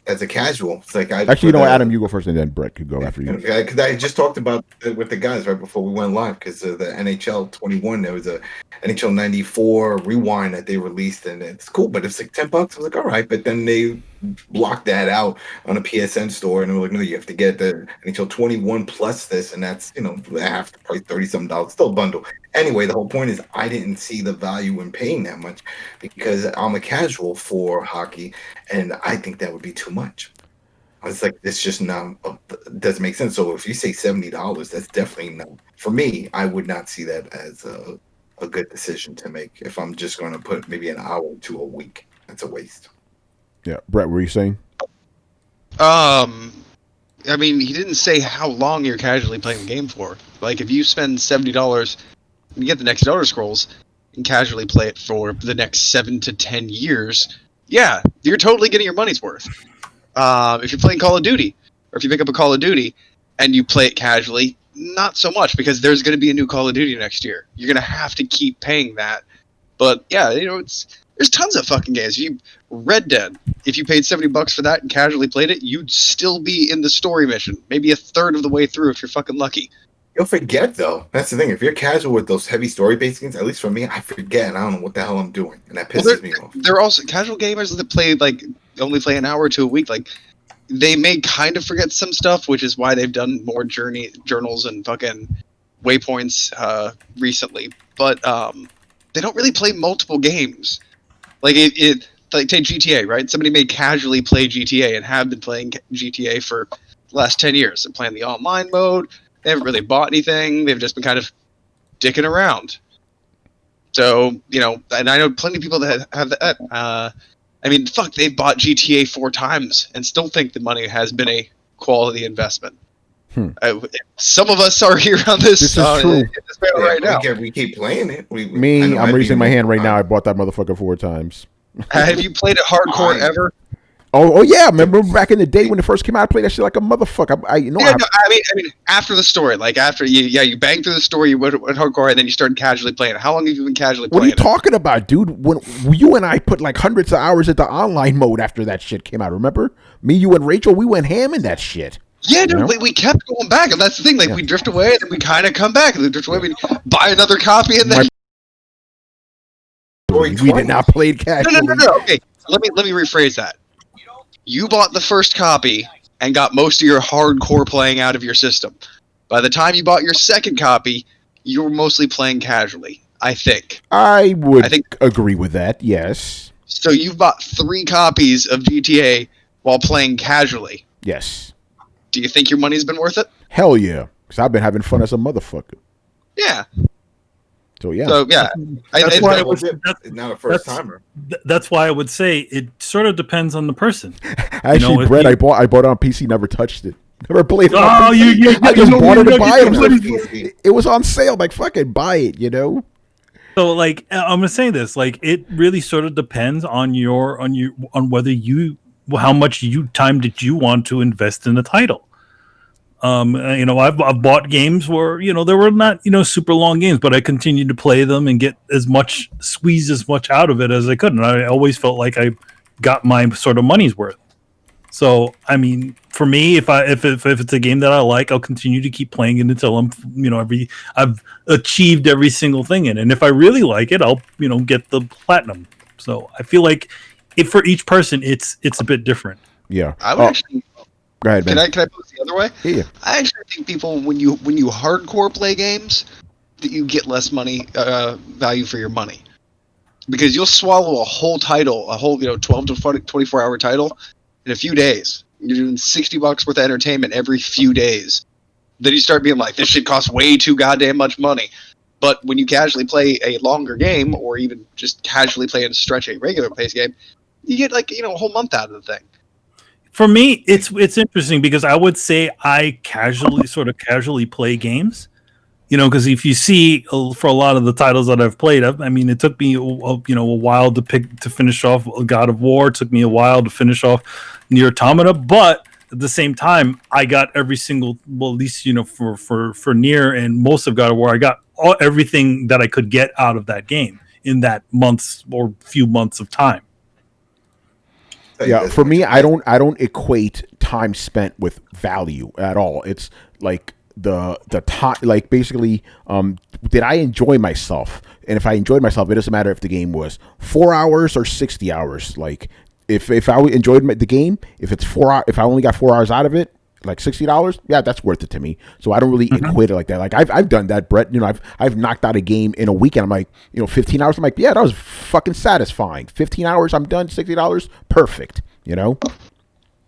As a casual, it's like Adam, you go first, and then Brett could go after you. Because I just talked about it with the guys right before we went live. Because the NHL 21, there was a NHL 94 rewind that they released, and it's cool, but it's like $10. I was like, all right, but then they blocked that out on a PSN store, and they were like, no, you have to get the NHL 21 plus this, and that's half the price, $30-something, still a bundle. Anyway, the whole point is I didn't see the value in paying that much because I'm a casual for hockey, and I think that would be too much. I was like, this just doesn't make sense. So if you say $70, that's definitely no. For me, I would not see that as a good decision to make if I'm just going to put maybe an hour to a week. That's a waste. Yeah, Brett, what were you saying? I mean, he didn't say how long you're casually playing the game for. Like, if you spend $70, you get the next Elder Scrolls and casually play it for the next 7 to 10 years, yeah, you're totally getting your money's worth. If you're playing Call of Duty, or if you pick up a Call of Duty and you play it casually, not so much, because there's going to be a new Call of Duty next year. You're going to have to keep paying that. But yeah, there's tons of fucking games. Red Dead, if you paid $70 for that and casually played it, you'd still be in the story mission, maybe a third of the way through if you're fucking lucky. You'll forget, though. That's the thing. If you're casual with those heavy story-based games, at least for me, I forget, and I don't know what the hell I'm doing, and that pisses me off. There are also casual gamers that only play an hour or two a week. Like, they may kind of forget some stuff, which is why they've done more journals and fucking waypoints recently. But they don't really play multiple games. Like like take GTA, right? Somebody may casually play GTA and have been playing GTA for the last 10 years. They're playing the online mode. They haven't really bought anything. They've just been kind of dicking around. So, and I know plenty of people that have that. They've bought GTA 4 times and still think the money has been a quality investment. Some of us are here on this. This is true. Right now. We keep playing it. I'm raising my hand right now. I bought that motherfucker 4 times. Have you played it hardcore ever? Oh yeah, remember back in the day when it first came out, I played that shit like a motherfucker. I mean, after the story, like after you banged through the story, you went hardcore, and then you started casually playing it. How long have you been casually playing it? What are you talking about, dude? When you and I put like hundreds of hours into online mode after that shit came out, remember? Me, you, and Rachel, we went ham in that shit. Yeah, dude, we kept going back, and that's the thing. Like, we drift away, and then we kind of come back, and then drift away, we buy another copy, and then... We did not play it casually. No. Okay, let me rephrase that. You bought the first copy and got most of your hardcore playing out of your system. By the time you bought your second copy, you were mostly playing casually, I think. I think agree with that, yes. So you've bought 3 copies of GTA while playing casually. Yes. Do you think your money's been worth it? Hell yeah, because I've been having fun as a motherfucker. Yeah. So yeah. That's not a first timer. That's why I would say it sort of depends on the person. Actually, Brett, I bought it on PC, never touched it. Never played it on PC. I just bought it to buy it. It was on sale. I'm like, fucking buy it, you know? So, like, I'm gonna say this. Like, it really sort of depends on whether how much time did you want to invest in the title. I've bought games where they were not super long games, but I continued to play them and squeeze as much out of it as I could, and I always felt like I got my sort of money's worth. So, I mean, for me, if it's a game that I like, I'll continue to keep playing it until I've achieved every single thing in it. And if I really like it, I'll get the platinum. So I feel like for each person, it's a bit different. Yeah, I would actually. Go ahead, man. Can I put it the other way? Yeah. I actually think people, when you hardcore play games, that you get less value for your money, because you'll swallow a whole title, 12 to 24 hour title, in a few days. You're doing $60 worth of entertainment every few days. Then you start being like, this shit costs way too goddamn much money. But when you casually play a longer game, or even just casually play and stretch a regular pace game, you get a whole month out of the thing. For me, it's interesting because I would say I casually play games, because if you see for a lot of the titles that I've played, it took me a while to finish off God of War. It took me a while to finish off Nier Automata, but at the same time, I got every single, well, at least for Nier and most of God of War, I got everything that I could get out of that game in that months or few months of time. Yeah, for me, I don't equate time spent with value at all. It's like the time, like basically, did I enjoy myself? And if I enjoyed myself, it doesn't matter if the game was 4 hours or 60 hours. Like if I enjoyed the game, if it's 4 hours, if I only got 4 hours out of it, like $60, yeah, that's worth it to me. So I don't really equate it like that. Like I've done that, Brett. I've knocked out a game in a weekend. I'm like, 15 hours. I'm like, yeah, that was fucking satisfying. 15 hours, I'm done. $60, perfect. Yeah,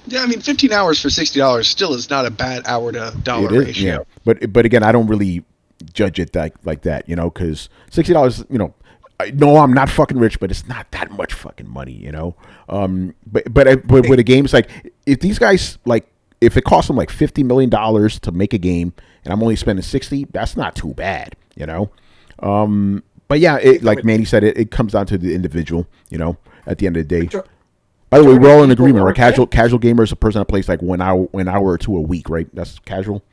15 hours for $60 still is not a bad hour to dollar ratio. Yeah. But again, I don't really judge it like that, because $60, no, I'm not fucking rich, but it's not that much fucking money, But with a game, it's like if these guys if it costs them like $50 million to make a game and I'm only spending 60, that's not too bad, But yeah, like Manny said, it comes down to the individual, at the end of the day. By the way, we're all in agreement, right? Casual gamer is a person that plays like one hour or two a week, right? That's casual,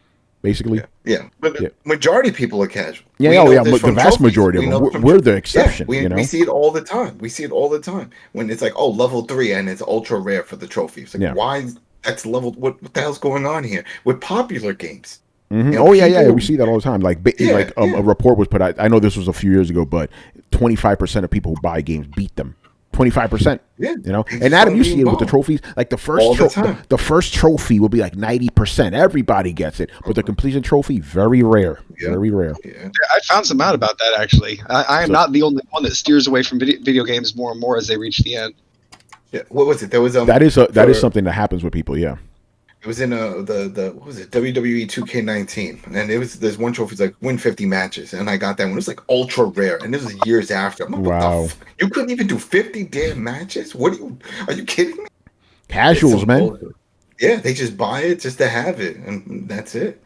basically. Yeah. But the majority of people are casual. Yeah, the vast majority of them. We're the exception. We see it all the time. When it's like, level 3 and it's ultra rare for the trophy. It's like, why? That's level. What the hell's going on here with popular games? Mm-hmm. We see that all the time. A report was put out. I know this was a few years ago, but 25% of people who buy games beat them. 25%. Yeah. And Adam, you see it with the trophies. Like the first trophy will be like 90%. Everybody gets it, but the completion trophy, very rare. Yeah. Very rare. Yeah. I found some out about that actually. I am not the only one that steers away from video games more and more as they reach the end. Yeah, what was it? There was that is something that happens with people. Yeah, it was in the what was it, WWE 2K19, and there's one trophy like win 50 matches, and I got that one. It was like ultra rare, and this was years after. I'm like, wow, you couldn't even do 50 damn matches? Are you kidding me? Casuals, man. Yeah, they just buy it just to have it, and that's it.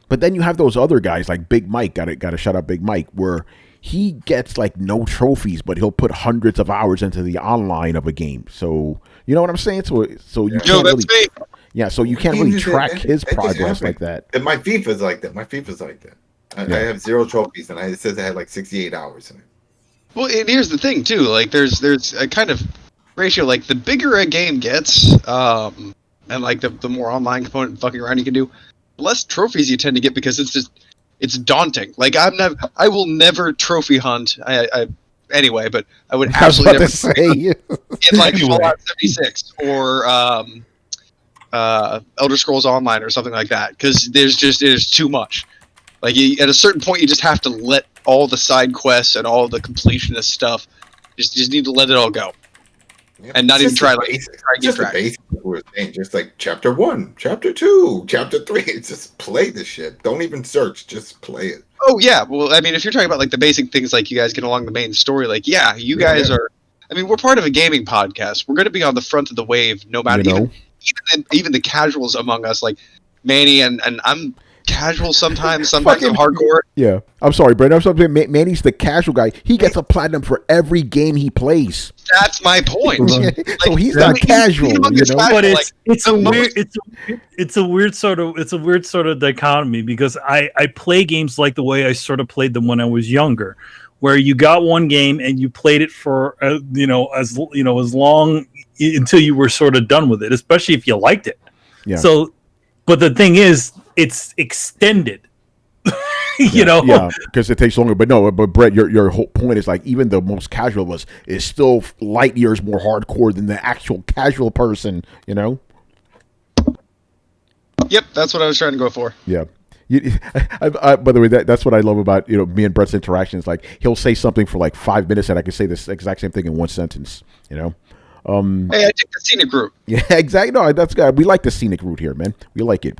But then you have those other guys like Big Mike. Got to shout out Big Mike, where he gets like no trophies, but he'll put hundreds of hours into the online of a game. So you know what I'm saying? So you can't really, so you can't really track his progress like that. And my FIFA's like that. I have 0 trophies, and it says I had like 68 hours in it. Well, and here's the thing too. Like there's a kind of ratio. Like the bigger a game gets, and like the more online component fucking around you can do, the less trophies you tend to get because it's daunting. Like I will never trophy hunt. Anyway, but I would absolutely never say in like Fallout 76 or Elder Scrolls Online or something like that, because there's too much. Like at a certain point, you just have to let all the side quests and all the completionist stuff. Just need to let it all go. Yeah, and not even try to get track. Just like chapter 1, chapter 2, chapter 3. It's just play the shit. Don't even search. Just play it. Oh yeah. Well, I mean, if you're talking about like the basic things, like you guys get along the main story, like you guys are. I mean, we're part of a gaming podcast. We're going to be on the front of the wave, no matter even the casuals among us, like Manny and I'm casual sometimes I'm hardcore. Yeah, I'm sorry, Brent. I'm sorry. Manny's the casual guy. He gets a platinum for every game he plays. That's my point. So he's not casual, but it's a weird sort of dichotomy because I play games like the way I sort of played them when I was younger, where you got one game and you played it for as long until you were sort of done with it, especially if you liked it. Yeah. So, but the thing is, it's extended. Yeah, because it takes longer. But Brett, your whole point is like even the most casual of us is still light years more hardcore than the actual casual person. Yep, that's what I was trying to go for. Yeah. By the way, that's what I love about me and Brett's interactions. Like he'll say something for like 5 minutes, and I can say this exact same thing in one sentence. Hey, I take the scenic route. Yeah, exactly. No, that's good. We like the scenic route here, man. We like it.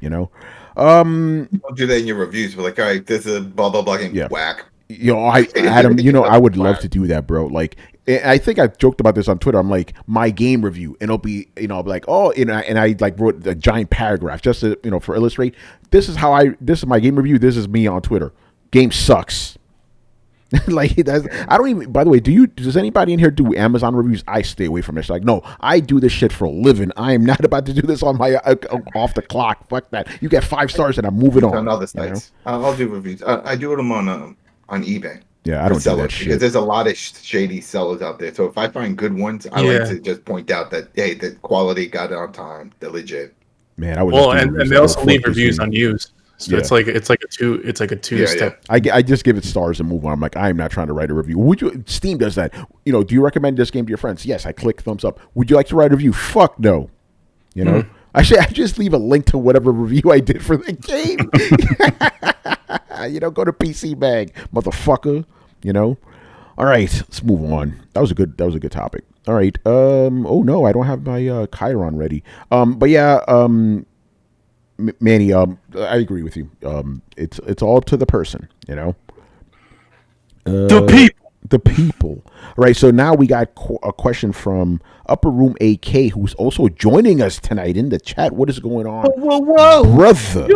Don't do that in your reviews. We're like, all right, this is a blah blah blah game. Yeah. Whack. Adam, I would love to do that, bro. Like, I think I've joked about this on Twitter. I'm like, my game review, and it'll be, I'll be like, and I like wrote a giant paragraph just to, for illustrate. This is my game review. This is me on Twitter. Game sucks. Like I don't even. By the way, does anybody in here do Amazon reviews? I stay away from it. It's like, no, I do this shit for a living. I am not about to do this on my off the clock. Fuck that. You get 5 stars and I'm moving on. On other sites, I'll do reviews. I do them on eBay. Yeah, I don't do that shit because there's a lot of shady sellers out there. So if I find good ones, I like to just point out that hey, the quality got it on time. They're legit. Man, I would. Well, and they also leave reviews on used. So it's like a two step. Yeah. I just give it stars and move on. I'm like, I am not trying to write a review. Steam does that. Do you recommend this game to your friends? Yes, I click thumbs up. Would you like to write a review? Fuck no. I just leave a link to whatever review I did for the game. Go to PC Bag, motherfucker. All right, let's move on. That was a good topic. All right. Oh no, I don't have my Chiron ready. But yeah. Manny, I agree with you. It's all to the person, The people. All right, so now we got a question from Upper Room AK, who's also joining us tonight in the chat. What is going on? Whoa. Brother.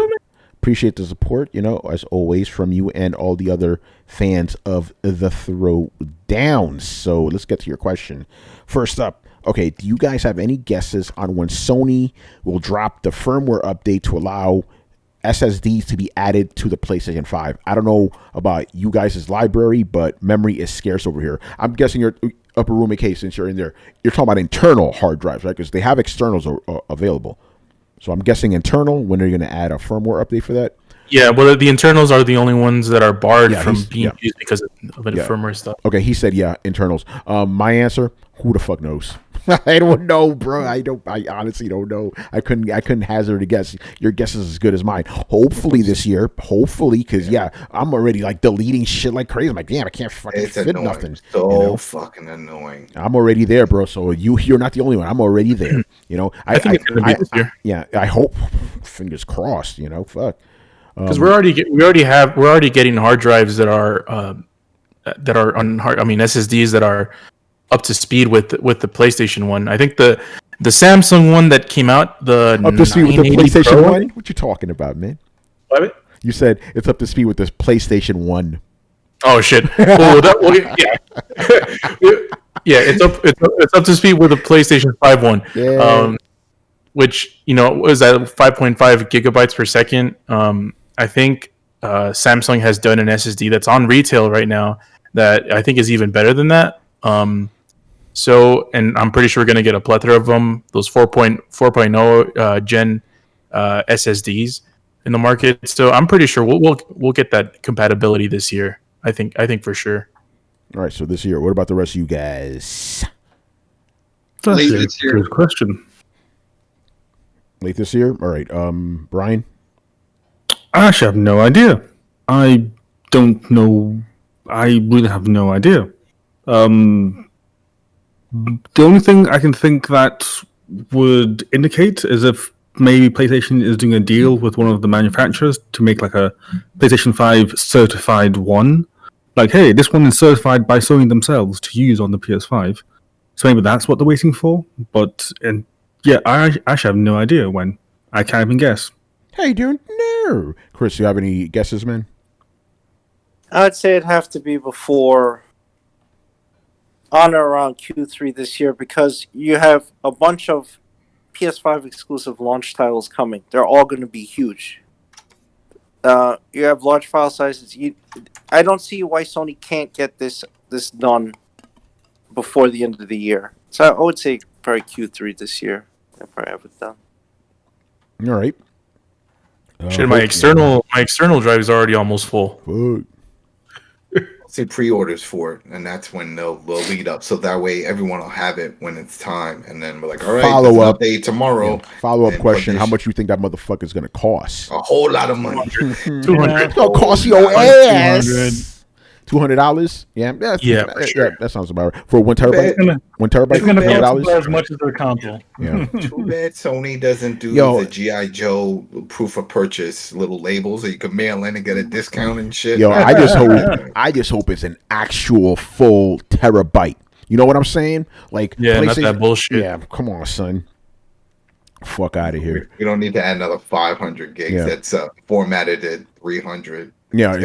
Appreciate the support, as always, from you and all the other fans of the Throwdowns. So let's get to your question. First up, okay, do you guys have any guesses on when Sony will drop the firmware update to allow SSDs to be added to the PlayStation 5? I don't know about you guys' library, but memory is scarce over here. I'm guessing your Upper Room AK, since you're in there, you're talking about internal hard drives, right? Because they have externals available. So I'm guessing internal, when are you going to add a firmware update for that? Yeah, well, the internals are the only ones that are barred from being used because of the firmware stuff. Okay, he said, internals. My answer, who the fuck knows? I don't know, bro. I honestly don't know. I couldn't hazard a guess. Your guess is as good as mine. Hopefully this year. Hopefully, because I'm already like deleting shit like crazy. I'm like, damn, I can't fucking fit annoying. Nothing. So fucking annoying. I'm already there, bro. So you're not the only one. I'm already there. I think it's gonna be this year. Yeah, I hope. Fingers crossed. Fuck. Because we're already getting hard drives that are on SSDs that are up to speed with the PlayStation 1. I think the Samsung one that came out, the up to speed with the PlayStation Pro 1. What you talking about, man? What? You said it's up to speed with this PlayStation 1. Oh shit! It's up to speed with the PlayStation 5 one. Yeah. Which was at 5.5 gigabytes per second. I think Samsung has done an SSD that's on retail right now that I think is even better than that. And I'm pretty sure we're going to get a plethora of them, those 4.0 gen SSDs in the market. So I'm pretty sure we'll get that compatibility this year. I think for sure. All right, so this year, what about the rest of you guys? That's a good question. Late this year? All right, Brian? I actually have no idea. I don't know. I really have no idea. The only thing I can think that would indicate is if maybe PlayStation is doing a deal with one of the manufacturers to make like a PlayStation 5 certified one. Like, hey, this one is certified by Sony themselves to use on the PS5. So maybe that's what they're waiting for. But yeah, I actually have no idea when. I can't even guess. Hey, dude, no. Chris, you have any guesses, man? I'd say it'd have to be before on or around Q3 this year, because you have a bunch of PS5 exclusive launch titles coming. They're all going to be huge. You have large file sizes. I don't see why Sony can't get this done before the end of the year. So I would say probably Q3 this year. They'll probably have it done. All right. Shit, my external drive is already almost full. Say pre-orders for it, and that's when they'll lead up. So that way, everyone will have it when it's time, and then we're like, all right, follow up update tomorrow. Yeah. Follow up question: how much you think that motherfucker's gonna cost? A whole lot of money. $200. It's gonna cost your ass. $200? Yeah, that sounds about right. For 1 terabyte. 1 terabyte. It's gonna cost as much as their console. Yeah. Too bad Sony doesn't do the G.I. Joe proof of purchase little labels so you can mail in and get a discount and shit. Yo, I just hope it's an actual full terabyte. You know what I'm saying? Like, not that bullshit. Yeah, come on, son. Fuck out of here. We don't need to add another 500 gigs. That's formatted at 300. Yeah.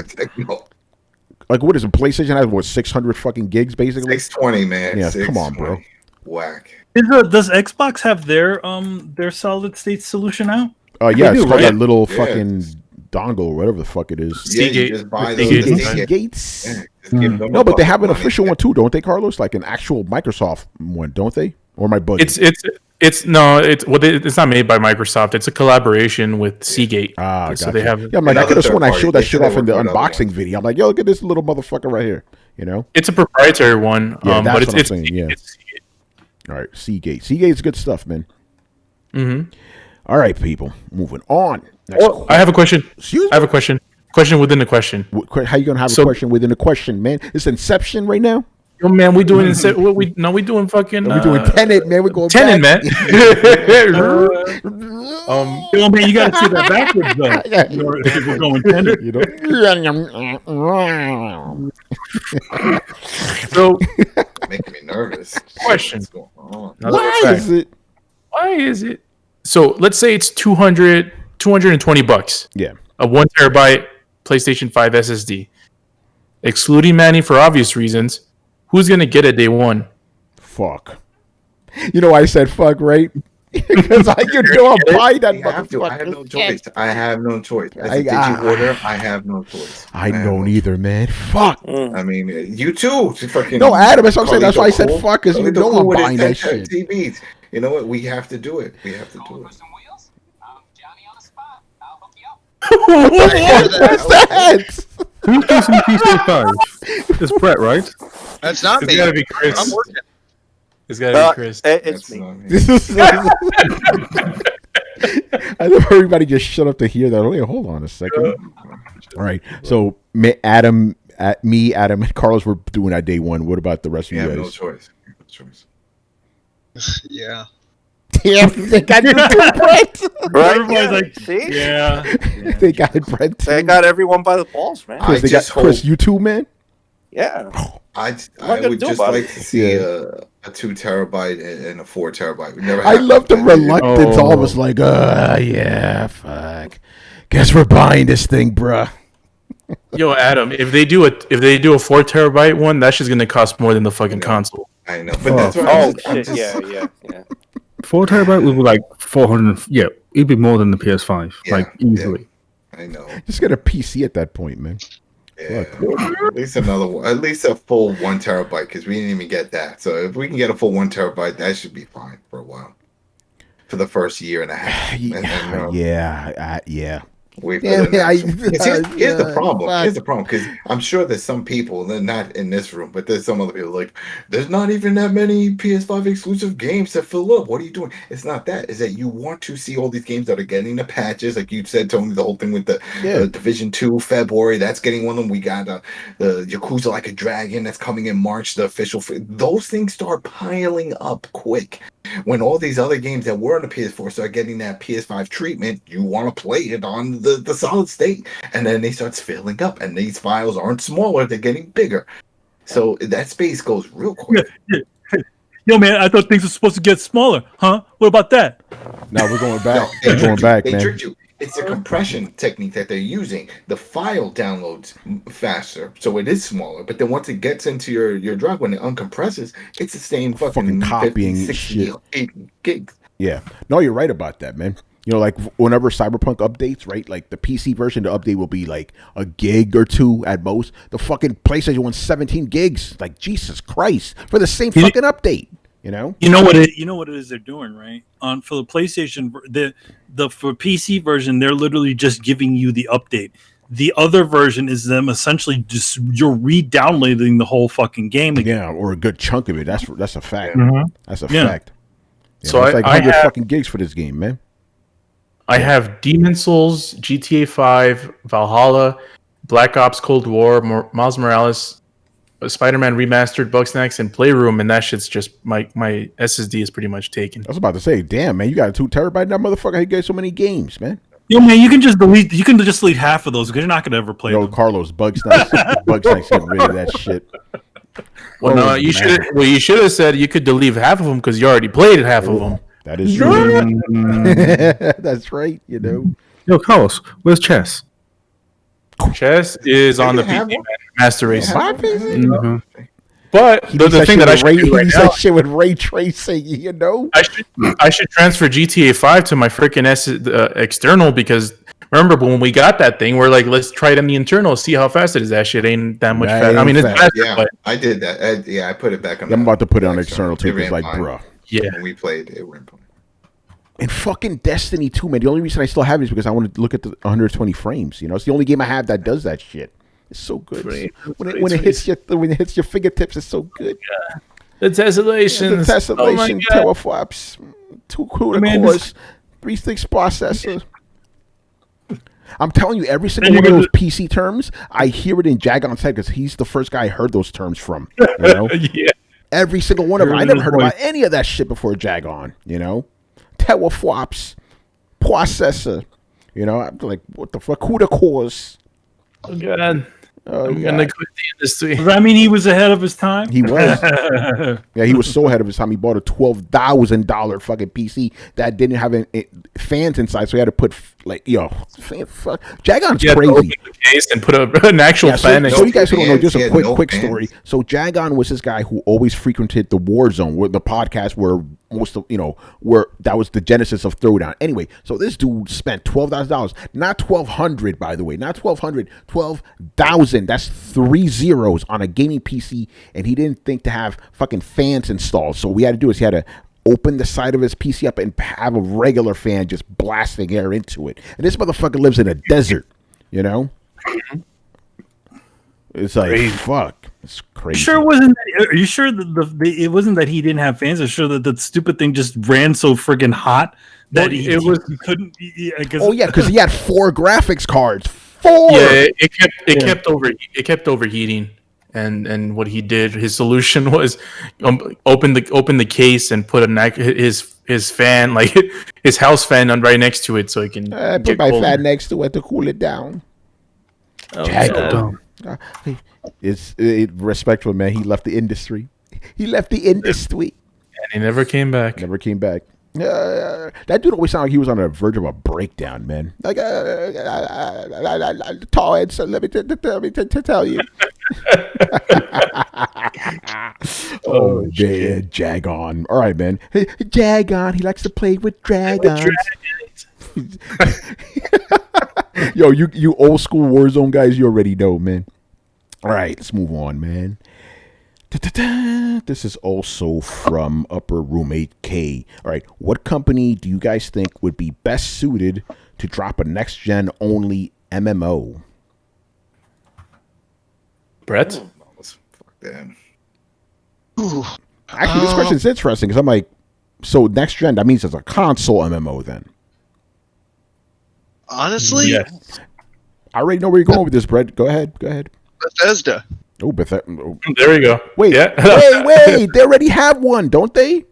Like, what is it? PlayStation has, what, 600 fucking gigs, basically? 620, man. Yeah, come on, bro. Whack. Does Xbox have their solid state solution out? Yeah, it's called that little fucking dongle or whatever the fuck it is. Yeah, you just buy those Seagates. No, but they have an official one too, don't they, Carlos? Like an actual Microsoft one, don't they? Or my buddy? It's not made by Microsoft. It's a collaboration with Seagate. So they have. Yeah, I'm like, I could have sworn I showed that shit off in the unboxing video. I'm like, yo, look at this little motherfucker right here. You know, it's a proprietary one. Yeah, that's but what I'm saying. Yeah. All right, Seagate. Seagate's good stuff, man. Mm-hmm. All right, people. Moving on. I have a question. Excuse me? I have a question. Question within a question. How you gonna have a question within a question, man? It's Inception right now. Yo, man, we doing we doing fucking. We doing Tenet, man. We going Tenet, man. Yo, man, you gotta see that backwards though. If we're going Tenet, you know. So, making me nervous. Question. Why is it? So let's say it's $220. Yeah. A 1 terabyte PlayStation 5 SSD, excluding Manny for obvious reasons. Who's gonna get it day one? Fuck. You know why I said fuck, right? Because I'm buying that motherfucker. I have no choice. I have no choice. Did you order? I have no choice. I don't either, man. Fuck. I mean, you too. No, Adam. That's what I'm saying. That's why I said fuck. Because you know I'm buying that shit. TVs. You know what? We have to do it. We have to do it. What the fuck was that? Who's using PS5? It's Brett, right? That's not me. It's gotta be Chris. I'm working. It's gotta be Chris. It's me. I love everybody just shut up to hear that. Wait, hold on a second. All right. So Adam, and Carlos were doing that day one. What about the rest of you guys? No choice. No choice. Yeah. Yeah, they got you too, Brett. Right? Everybody's like, see? Yeah. They got Brett too. They got everyone by the balls, man. Chris, you too, man? Yeah. I would just like to see a 2 terabyte and a 4 terabyte. We never. I love the reluctance. Almost like, yeah, fuck. Guess we're buying this thing, bruh. Yo, Adam, if they do a 4 terabyte one, that's just gonna cost more than the fucking console. I know, but that's why. Yeah. 4 terabyte would be like 400. Yeah, it'd be more than the PS5, like easily. Yeah, I know. Just get a PC at that point, man. Yeah, at least another one. At least a full 1 terabyte, because we didn't even get that. So if we can get a full 1 terabyte, that should be fine for a while. For the first year and a half. Yeah. Here's the problem. Here's the problem, because I'm sure there's some people, they're not in this room, but there's some other people like, there's not even that many PS5 exclusive games that fill up. What are you doing? It's not that. It's that you want to see all these games that are getting the patches, like you said, Tony. The whole thing with the Division 2 February, that's getting one of them. We got the Yakuza Like a Dragon that's coming in March. The official, those things start piling up quick. When all these other games that were on the PS4 start getting that PS5 treatment, you want to play it on the solid state, and then they start filling up, and these files aren't smaller, they're getting bigger. So that space goes real quick. Yo, man, I thought things were supposed to get smaller. Huh? What about that? Now we're going back. No, We're going back, they man. tricked you. It's the compression technique that they're using. The file downloads faster, so it is smaller. But then once it gets into your drive, when it uncompresses, it's the same fucking copying 50, 60, shit. 80 gigs. Yeah. No, you're right about that, man. You know, like whenever Cyberpunk updates, right? Like the PC version, the update will be like a gig or two at most. The fucking PlayStation wants 17 gigs. Like Jesus Christ for the same fucking update. You know. You know what it is they're doing, right? For the PlayStation, for PC version, they're literally just giving you the update. The other version is them essentially just you're re-downloading the whole fucking game again. Yeah, or a good chunk of it. That's a fact. Mm-hmm. That's a fact. Yeah, So it's like I 100 have, fucking gigs for this game, man. I have Demon Souls, GTA 5, Valhalla, Black Ops Cold War, Miles Morales, Spider-Man Remastered, Bugsnax, and Playroom, and that shit's just my SSD is pretty much taken. I was about to say, damn, man, you got a 2 terabyte now, motherfucker. How you get so many games, man? Yo, man, you can just delete half of those because you're not gonna ever play Yo, them. Carlos, Bugsnax getting rid of that shit. Well, no, you should. Well, you should have said you could delete half of them because you already played half of them. That is true. That's right. You know. Yo, Carlos, where's chess? Chess is on the PC Master Race. Mm-hmm. But the thing that I should do right now, that shit with ray tracing, you know. I should transfer GTA 5 to my freaking external because remember when we got that thing, we're like, let's try it in the internal, see how fast it is. That shit ain't that much fast. I mean, it's fast. Yeah, but I did that. I put it back on. I'm about to put it on external too. It's like, bruh. Yeah. When we played, it went. And fucking Destiny 2, man. The only reason I still have it is because I want to look at the 120 frames. You know, it's the only game I have that does that shit. It's so good. When it hits your fingertips, it's so good. Yeah. The tessellations, the tessellation, teraflops, 2 CUDA cores, 3.6 processor. I'm telling you, every single one of those PC terms, I hear it in Jagon's head because he's the first guy I heard those terms from. You know? Yeah. Every single one of them. I never heard about any of that shit before Jagon. You know, teraflops, processor. You know, I'm like, what the fuck? CUDA cores. Oh god. I'm gonna quit the industry. Does that mean he was ahead of his time? He was. Yeah, he was so ahead of his time. He bought a $12,000 fucking PC that didn't have fans inside, so he had to put like, fuck. Jagon's crazy. To open the case and put an actual fan. So you guys who don't know, just a quick story. So Jagon was this guy who always frequented the War Zone, where the podcast where most of where that was the genesis of Throwdown. Anyway, so this dude spent $12,000, not $1,200, by the way, not $1,200, $12,000. That's 3 zeros on a gaming PC, and he didn't think to have fucking fans installed. So what we had to do is he had to open the side of his PC up and have a regular fan just blasting air into it. And this motherfucker lives in a desert, you know? It's like, crazy. Fuck. It's crazy. Are you sure that it wasn't that he didn't have fans? I'm sure that the stupid thing just ran so friggin' hot that he couldn't. Because he had 4 graphics cards. 4. Yeah, it kept overheating. And what he did, his solution was open the case and put his fan, like his house fan, on right next to it, so he can put my fan next to it to cool it down. It's respectful, man. He left the industry. And he never came back. That dude always sounded like he was on the verge of a breakdown, man. Like, tall head, so let me tell you. Oh, man, Jagon. All right, man. Hey, Jagon, he likes to play with dragons. Yo, you old school Warzone guys, you already know, man. All right, let's move on, man. This is also from Upper Roommate K. All right, what company do you guys think would be best suited to drop a next-gen only MMO? Brett? Fuck that. Actually, this question is interesting because I'm like, so next-gen, that means it's a console MMO then? Honestly? Yes. I already know where you're going with this, Brett. Go ahead. Bethesda. Oh, Bethesda. There we go. Wait, yeah. wait. They already have one, don't they?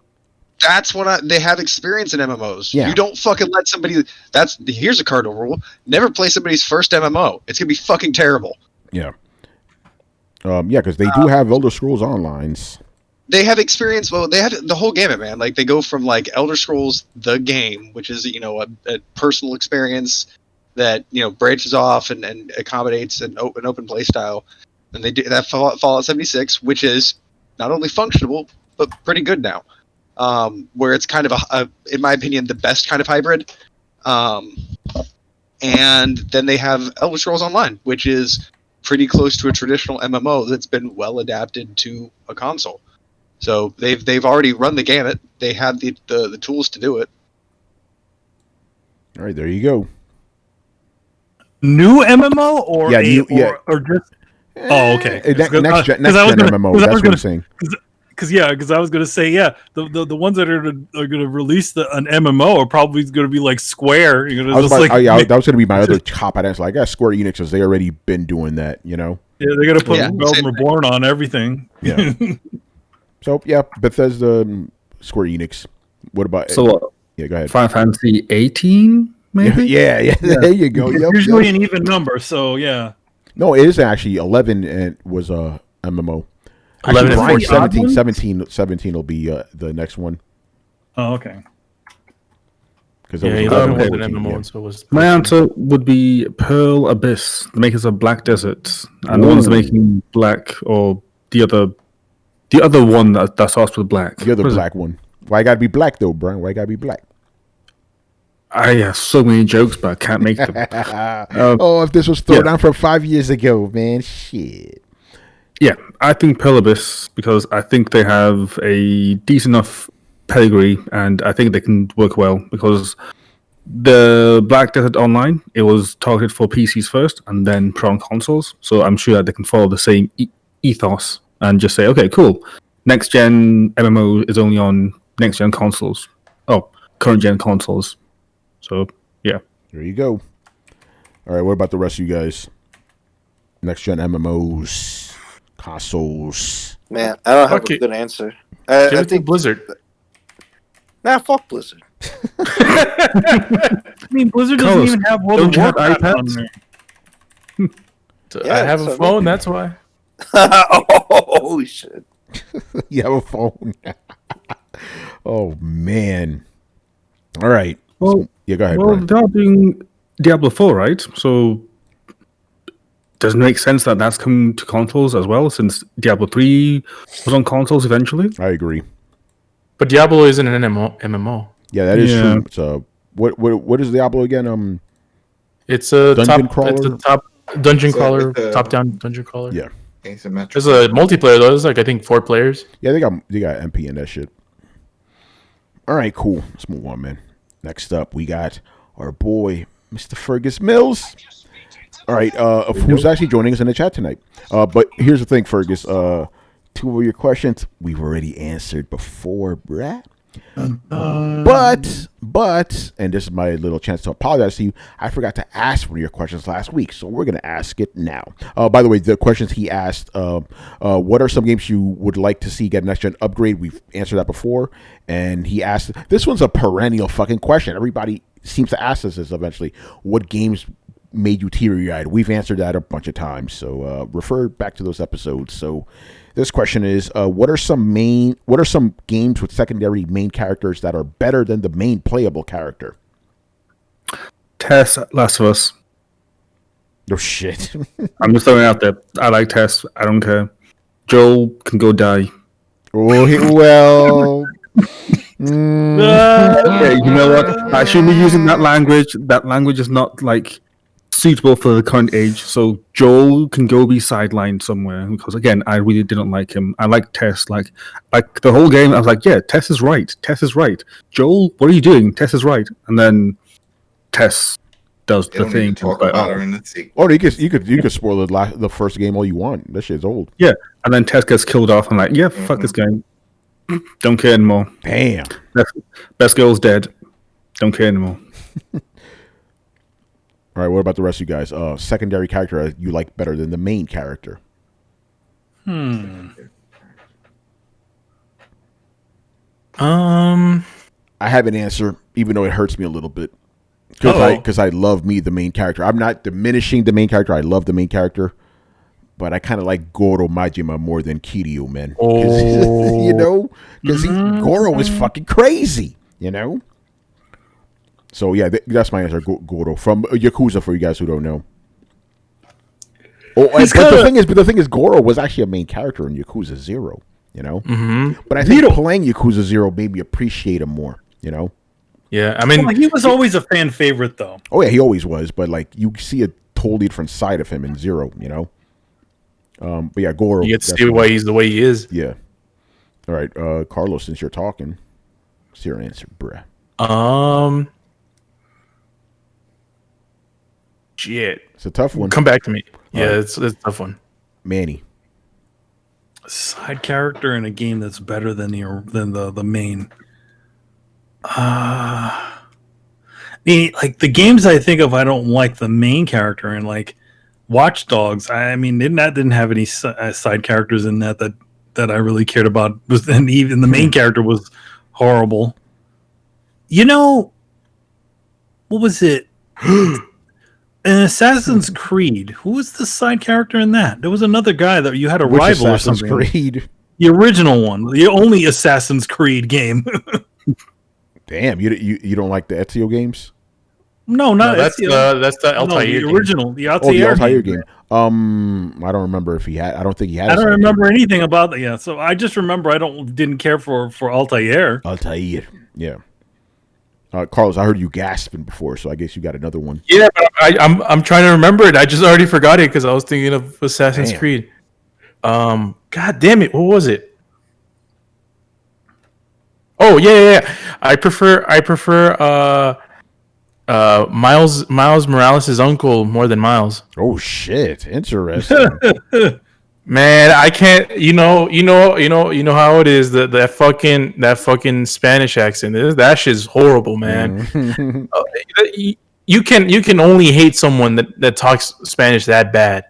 That's what they have experience in MMOs. Yeah. You don't fucking let somebody. Here's a cardinal rule: never play somebody's first MMO. It's gonna be fucking terrible. Yeah. Because they do have Elder Scrolls Onlines. They have experience. Well, they had the whole gamut, man. Like they go from like Elder Scrolls, the game, which is a personal experience that branches off and accommodates an open play style, and they do that Fallout 76, which is not only functional but pretty good now. Where it's kind of in my opinion, the best kind of hybrid. And then they have Elder Scrolls Online, which is pretty close to a traditional MMO that's been well adapted to a console. So they've already run the gamut. They have the tools to do it. All right, there you go. New MMO or or just? Oh, okay. Next gen MMO. That's what I'm saying. Because I was gonna say the ones that are gonna release an MMO are probably gonna be like Square. That was gonna be my other cop-out answer. I guess Square Enix, because they already been doing that. Yeah, they're gonna put Realm Reborn on everything. Yeah. So Bethesda, Square Enix. What about? So go ahead. Final Fantasy 18, maybe. Yeah. There you go. Usually an even number. So yeah. No, it is actually 11 and was a MMO. 11 and 17 will be the next one. Oh, okay. Because 11 was an MMO, so it was. My answer would be Pearl Abyss, the makers of Black Desert, and the ones making Black, or the other one that starts with Black. The other black one. Why gotta be black though, Brian? Why gotta be black? I have so many jokes, but I can't make them. If this was thrown down from 5 years ago, man, shit. Yeah, I think Pearl Abyss, because I think they have a decent enough pedigree, and I think they can work well, because the Black Desert Online, it was targeted for PCs first, and then put on consoles, so I'm sure that they can follow the same ethos, and just say, okay, cool, next-gen MMO is only on next-gen consoles. Oh, current-gen consoles. So, yeah. There you go. All right, what about the rest of you guys? Next-gen MMOs, consoles. Man, I don't have a good answer. I think Blizzard. Nah, fuck Blizzard. I mean, Blizzard doesn't even have World of Warcraft on there. I have a phone, that's why. Oh, shit. You have a phone. Oh, man. All right. Well, go ahead, well, Brian. they're doing Diablo 4, right? So, doesn't it make sense that that's coming to consoles as well, since Diablo 3 was on consoles eventually? I agree. But Diablo isn't an MMO. Yeah, that is true. So, what is Diablo again? It's a dungeon crawler. It's a top dungeon crawler, top-down dungeon crawler. Yeah. Asymmetrical. There's a multiplayer though. There's I think 4 players. Yeah, they got MP in that shit. All right, cool. Let's move on, man. Next up, we got our boy, Mr. Fergus Mills. All right, who's actually joining us in the chat tonight. But here's the thing, Fergus. 2 of your questions we've already answered before, bruh. But, and this is my little chance to apologize to you, I forgot to ask one of your questions last week, so we're going to ask it now. By the way, the questions he asked, what are some games you would like to see get a next-gen upgrade? We've answered that before. And he asked, this one's a perennial fucking question. Everybody seems to ask us this eventually. What games made you teary-eyed? We've answered that a bunch of times, so refer back to those episodes. So this question is, what are some games with secondary main characters that are better than the main playable character? Tess, Last of Us. Oh, shit. I'm just throwing it out there. I like Tess. I don't care. Joel can go die. Oh, well... Yeah, you know what? I shouldn't be using that language. That language is not, suitable for the current age, so Joel can go be sidelined somewhere, because again, I really didn't like him. I like Tess, like the whole game. I was like, yeah, Tess is right. Joel, what are you doing? Tess is right, and then Tess does the thing. Talk about her in the sequel. Oh, you could spoil the first game all you want. That shit's old. Yeah, and then Tess gets killed off. I'm like, yeah, fuck this game. Don't care anymore. Damn. Best girl's dead. Don't care anymore. All right, what about the rest of you guys? Secondary character you like better than the main character? I have an answer, even though it hurts me a little bit. Because I love me, the main character. I'm not diminishing the main character. I love the main character. but I kind of like Goro Majima more than Kiryu, man. Oh. You know, because Goro is fucking crazy. You know. So yeah, that's my answer. Goro from Yakuza. For you guys who don't know. Oh, but the thing is, Goro was actually a main character in Yakuza 0. You know, but I think playing Yakuza 0 made me appreciate him more. You know. Yeah, I mean, he was always a fan favorite, though. Oh yeah, he always was. But like, you see a totally different side of him in 0. You know. But yeah, Goro. You get to see why he's the way he is. Yeah. All right, Carlos. Since you're talking, what's your answer, bruh? Shit. It's a tough one. Come back to me. Yeah, it's a tough one. Manny. Side character in a game that's better than the main. I mean, like the games I think of, I don't like the main character in, like Watch Dogs. I mean, didn't have any side characters in that I really cared about. And even the main character was horrible. You know, what was it? In Assassin's Creed, who was the side character in that? There was another guy that you had a rival Assassin's or something. Creed? The original one, the only Assassin's Creed game. Damn, you don't like the Ezio games? No, not that's Ezio. That's the Altair the original, the Altair, the Altair game. I don't remember if he had. I don't think he had. I don't remember anything about that. Yeah, so I just remember didn't care for Altair. Altair, yeah. Carlos, I heard you gasping before, so I guess you got another one. Yeah, but I'm trying to remember it. I just already forgot it because I was thinking of Assassin's Creed. God damn it, what was it? Oh yeah. I prefer Miles Morales' uncle more than Miles. Oh shit, interesting. Man, I can't. You know how it is. That fucking Spanish accent. That shit's horrible, man. You can only hate someone that talks Spanish that bad.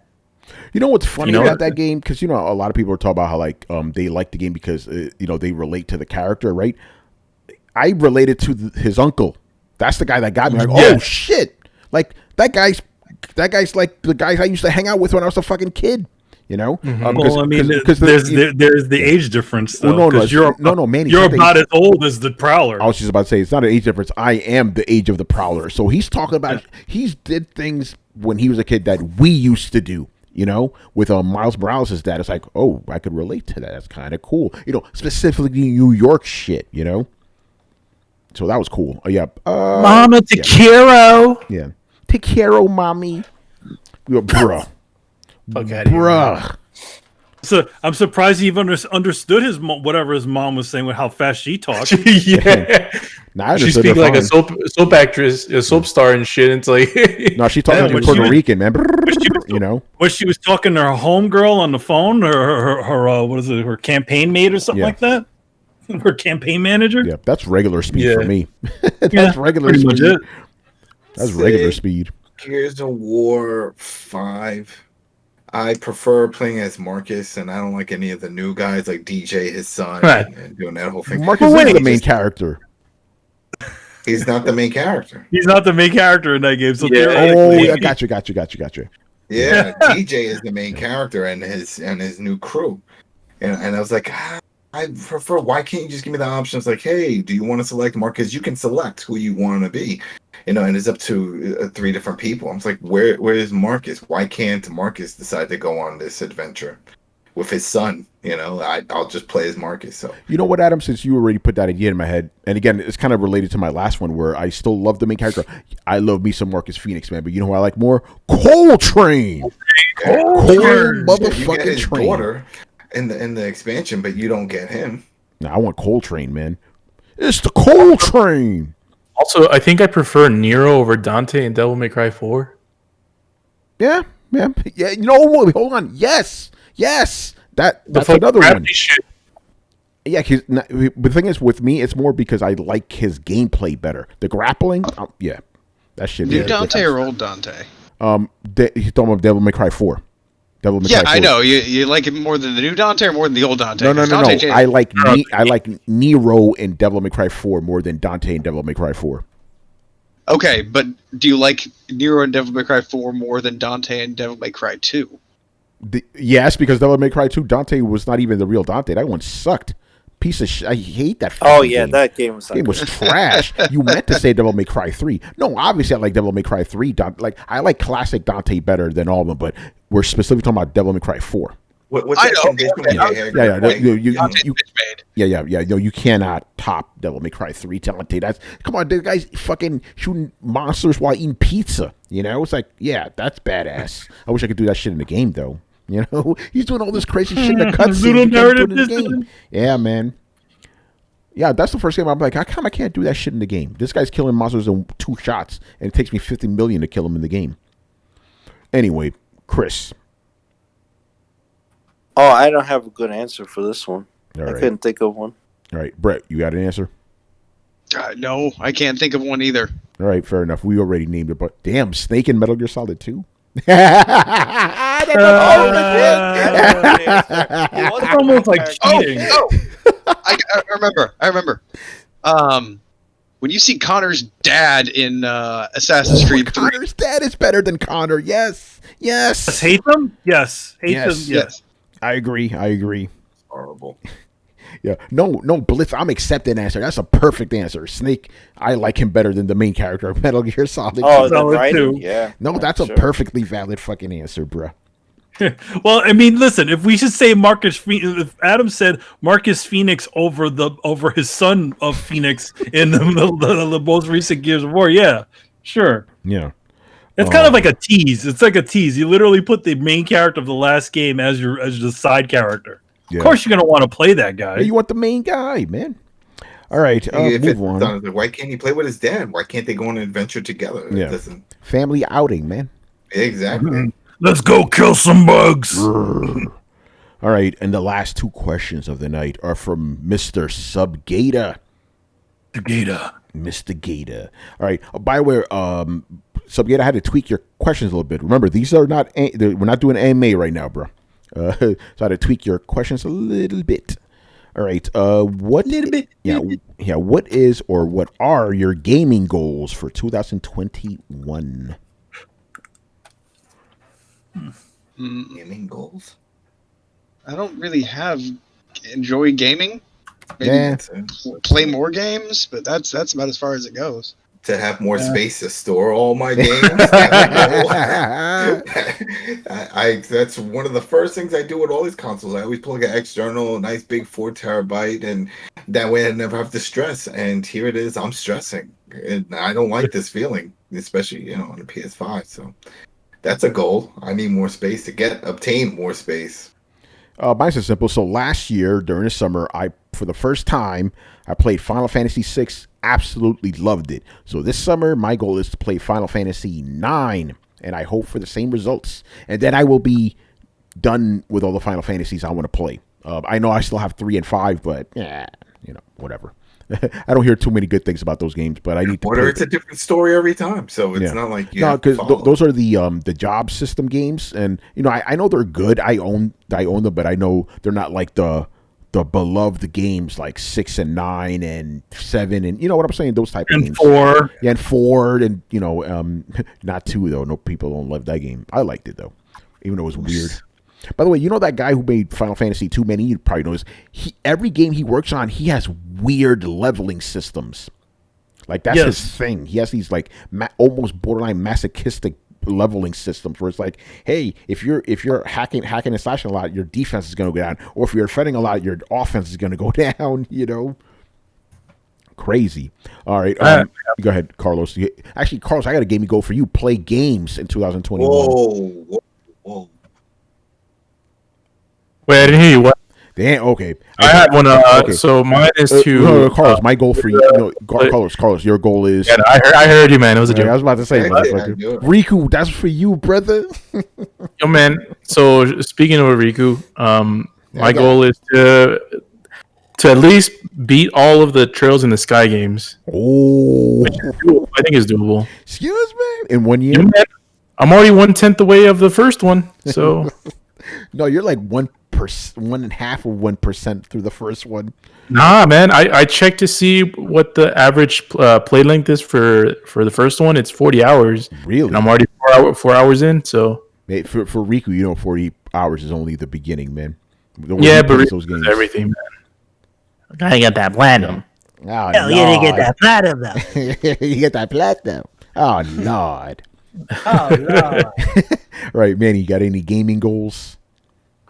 You know what's funny about that game? Because a lot of people are talking about how like they like the game because they relate to the character, right? I related to his uncle. That's the guy that got me. Like, oh shit! Like that guy's like the guys I used to hang out with when I was a fucking kid. Well, I mean, there's the age difference, though. Well, no, Manny, you're about as old as the Prowler. I was just about to say it's not an age difference. I am the age of the Prowler. So he's talking about he's did things when he was a kid that we used to do. With Miles Morales' dad, it's like, oh, I could relate to that. That's kind of cool. Specifically New York shit. So that was cool. Yeah. Mama, te quiero. Yeah, te quiero, mommy. Bruh. Bruh. So I'm surprised he even understood whatever his mom was saying with how fast she talked. Yeah. She speaks like a soap actress, a soap star and shit. It's like no, she's talking like Puerto Rican, man. When she was talking to her homegirl on the phone, or her what is it, her campaign mate or something like that? Her campaign manager? Yeah, that's regular speed for me. That's regular speed. That's regular speed. Gears of War 5. I prefer playing as Marcus, and I don't like any of the new guys like DJ, his son, and doing that whole thing. Marcus is the main character. He's not the main character. He's not the main character in that game. So I got you. Yeah, DJ is the main character and his new crew, and I was like, I prefer. Why can't you just give me the options? Like, hey, do you want to select Marcus? You can select who you want to be. And it's up to 3 different people. I'm like, where is Marcus? Why can't Marcus decide to go on this adventure with his son? I'll just play as Marcus. So you know what, Adam? Since you already put that idea in my head, and again, it's kind of related to my last one, where I still love the main character. I love me some Marcus Phoenix, man. But you know who I like more? Coltrane. Coltrane, motherfucking Train. Daughter in the expansion, but you don't get him. No, I want Coltrane, man. It's the Coltrane. Also, I think I prefer Nero over Dante in Devil May Cry 4. Yeah. Hold on. Yes. That's another one. Shit. Yeah, the thing is, with me, it's more because I like his gameplay better. The grappling, that shit. New Dante or old Dante? He's talking about Devil May Cry 4. Devil May Cry 4. I know. You like it more than the new Dante or more than the old Dante? No. I like Nero in Devil May Cry 4 more than Dante in Devil May Cry 4. Okay, but do you like Nero in Devil May Cry 4 more than Dante in Devil May Cry 2? Yes, because Devil May Cry 2 Dante was not even the real Dante. That one sucked. Piece of shit. I hate that. Oh yeah, game. that game was. Game was trash. You meant to say Devil May Cry 3. No, obviously I like Devil May Cry 3. I like classic Dante better than all of them, but we're specifically talking about Devil May Cry 4. What's that Yeah. No, you cannot top Devil May Cry 3 Dante. Come on, the guy's fucking shooting monsters while eating pizza. You know, it's like, yeah, that's badass. I wish I could do that shit in the game though. You know, he's doing all this crazy shit in the cutscene. Yeah, man. Yeah, that's the first game I'm like, I can't do that shit in the game. This guy's killing monsters in 2 shots, and it takes me 50 million to kill him in the game. Anyway, Chris. Oh, I don't have a good answer for this one. I couldn't think of one. All right, Brett, you got an answer? No, I can't think of one either. All right, fair enough. We already named it, but damn, Snake in Metal Gear Solid 2? That's almost like cheating. I remember. When you see Connor's dad in Assassin's Creed 3. Connor's dad is better than Connor. Yes. Hate them? Yes. Hate them? Yes. I agree. Horrible. Yeah. No, Blitz, I'm accepting an answer. That's a perfect answer. Snake, I like him better than the main character of Metal Gear Solid. Oh, the writing? Yeah. No, that's a perfectly valid fucking answer, bruh. Well, I mean, listen. If we should say if Adam said Marcus Phoenix over his son of Phoenix in the most recent Gears of War, yeah, sure, yeah, it's kind of like a tease. It's like a tease. You literally put the main character of the last game as the side character. Yeah. Of course, you're gonna want to play that guy. Yeah, you want the main guy, man. All right, move on. Why can't he play with his dad? Why can't they go on an adventure together? Yeah, family outing, man. Exactly. Mm-hmm. Let's go kill some bugs. All right, and the last 2 questions of the night are from Mr. Subgator. Mr. Gator. All right. By the way, Subgator, I had to tweak your questions a little bit. Remember, these are not. We're not doing AMA right now, bro. So I had to tweak your questions a little bit. All right. What little bit? Yeah. What is or what are your gaming goals for 2021? Gaming goals? I don't really enjoy gaming. Maybe play more games, but that's about as far as it goes. To have more space to store all my games. That's one of the first things I do with all these consoles. I always plug an external, nice big 4 terabyte, and that way I never have to stress. And here it is, I'm stressing, and I don't like this feeling, especially on the PS5. So that's a goal. I need more space to obtain more space. Mine's is simple. So last year during the summer, for the first time, I played Final Fantasy VI. Absolutely loved it. So this summer, my goal is to play Final Fantasy IX, and I hope for the same results. And then I will be done with all the Final Fantasies I want to play. I know I still have 3 and 5, but whatever. I don't hear too many good things about those games, but I need to. It's a different story every time, so it's not like because those are the job system games, and I know they're good. I own them, but I know they're not like the beloved games like 6 and 9 and 7 and what I'm saying, those type of games. 4, and 4, and not 2 though. No, people don't love that game. I liked it though, even though it was weird. By the way, that guy who made Final Fantasy 2, man, you probably knows, every game he works on, he has weird leveling systems. Like, that's his thing. He has these, like, almost borderline masochistic leveling systems where it's like, hey, if you're hacking and slashing a lot, your defense is going to go down. Or if you're defending a lot, your offense is going to go down, Crazy. All right. Go ahead, Carlos. Actually, Carlos, I got a gaming goal for you. Play games in 2021. Whoa. Wait, I didn't hear you. What? Damn, okay. I had one. Okay. So mine is to no, Carlos. My goal for you, Carlos. Your goal is. Yeah, I heard you, man. It was a joke. I was about to say, Riku. That's for you, brother. Yo, man. So speaking of Riku, my goal is to at least beat all of the Trails in the Sky games. Oh, which is doable. I think is doable. Excuse me. In 1 year, I'm already 1/10 away of the first one. So. No, you're like 1.5% of 1% through the first one. Nah, man. I checked to see what the average play length is for the first one. It's 40 hours. Really? And I'm already 4 hours in. So for Riku, 40 hours is only the beginning, man. Yeah, but those games. Everything, man. Gotta get that platinum. Oh, hell, you gotta get that platinum, though. You get that platinum. Oh, Lord. Oh, Lord. Right, man, you got any gaming goals?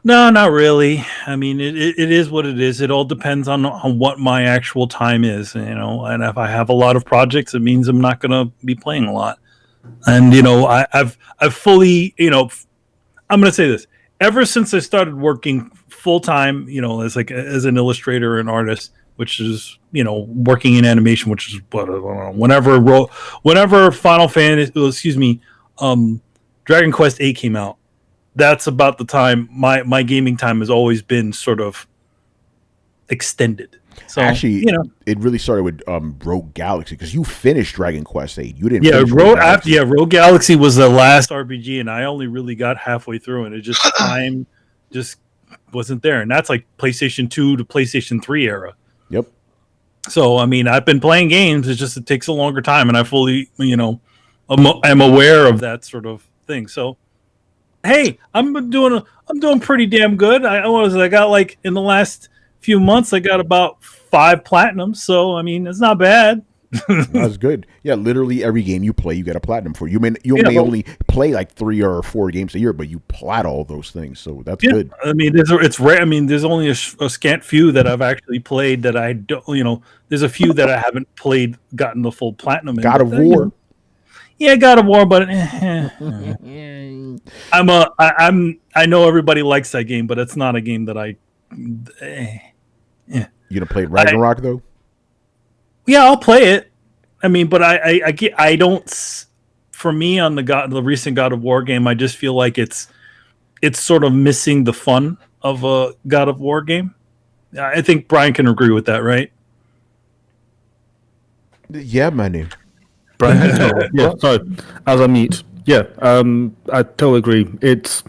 No, not really. I mean, it is what it is. It all depends on what my actual time is, and if I have a lot of projects, it means I'm not going to be playing a lot. And, I've fully, I'm going to say this. Ever since I started working full time, as an illustrator and artist, which is, working in animation, which is whenever Final Fantasy, Dragon Quest 8 came out, that's about the time my gaming time has always been sort of extended. So actually, it really started with Rogue Galaxy, because you finished Dragon Quest 8. You didn't. Yeah, Rogue Galaxy was the last RPG, and I only really got halfway through, and it just time just wasn't there, and that's like PlayStation 2 to PlayStation 3 era. Yep. So I mean, I've been playing games. It's just it takes a longer time, and I fully, I'm aware of that sort of thing. So, hey, I'm doing pretty damn good. I got like in the last few months, I got about 5 platinums. So I mean, it's not bad. That's good. Yeah, literally every game you play, you get a platinum for. You may only play like 3 or 4 games a year, but you plat all those things. So that's good. I mean, it's rare. I mean, there's only a scant few that I've actually played that I don't. There's a few that I haven't played, gotten the full platinum in. God of War. Yeah, God of War, but I know everybody likes that game, but it's not a game that I. You gonna play Ragnarok though? Yeah, I'll play it. I mean, but I don't. For me, on the recent God of War game, I just feel like it's sort of missing the fun of a God of War game. I think Brian can agree with that, right? Yeah, my name. Brian, yeah, sorry. As I meet, yeah, I totally agree. It's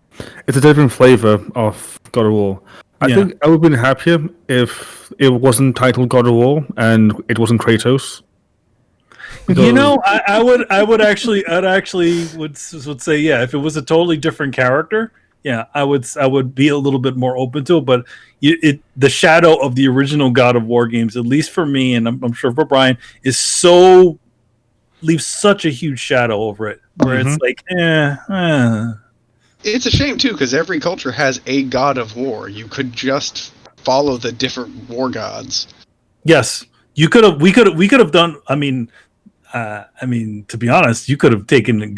a different flavor of God of War. I think I would have been happier if it wasn't titled God of War and it wasn't Kratos. Because... I'd actually would say, yeah, if it was a totally different character, yeah, I would be a little bit more open to it. But the shadow of the original God of War games, at least for me, and I'm sure for Brian, leaves such a huge shadow over it, where it's like, It's a shame too, because every culture has a god of war. You could just follow the different war gods. Yes, we could have done. I mean, to be honest, you could have taken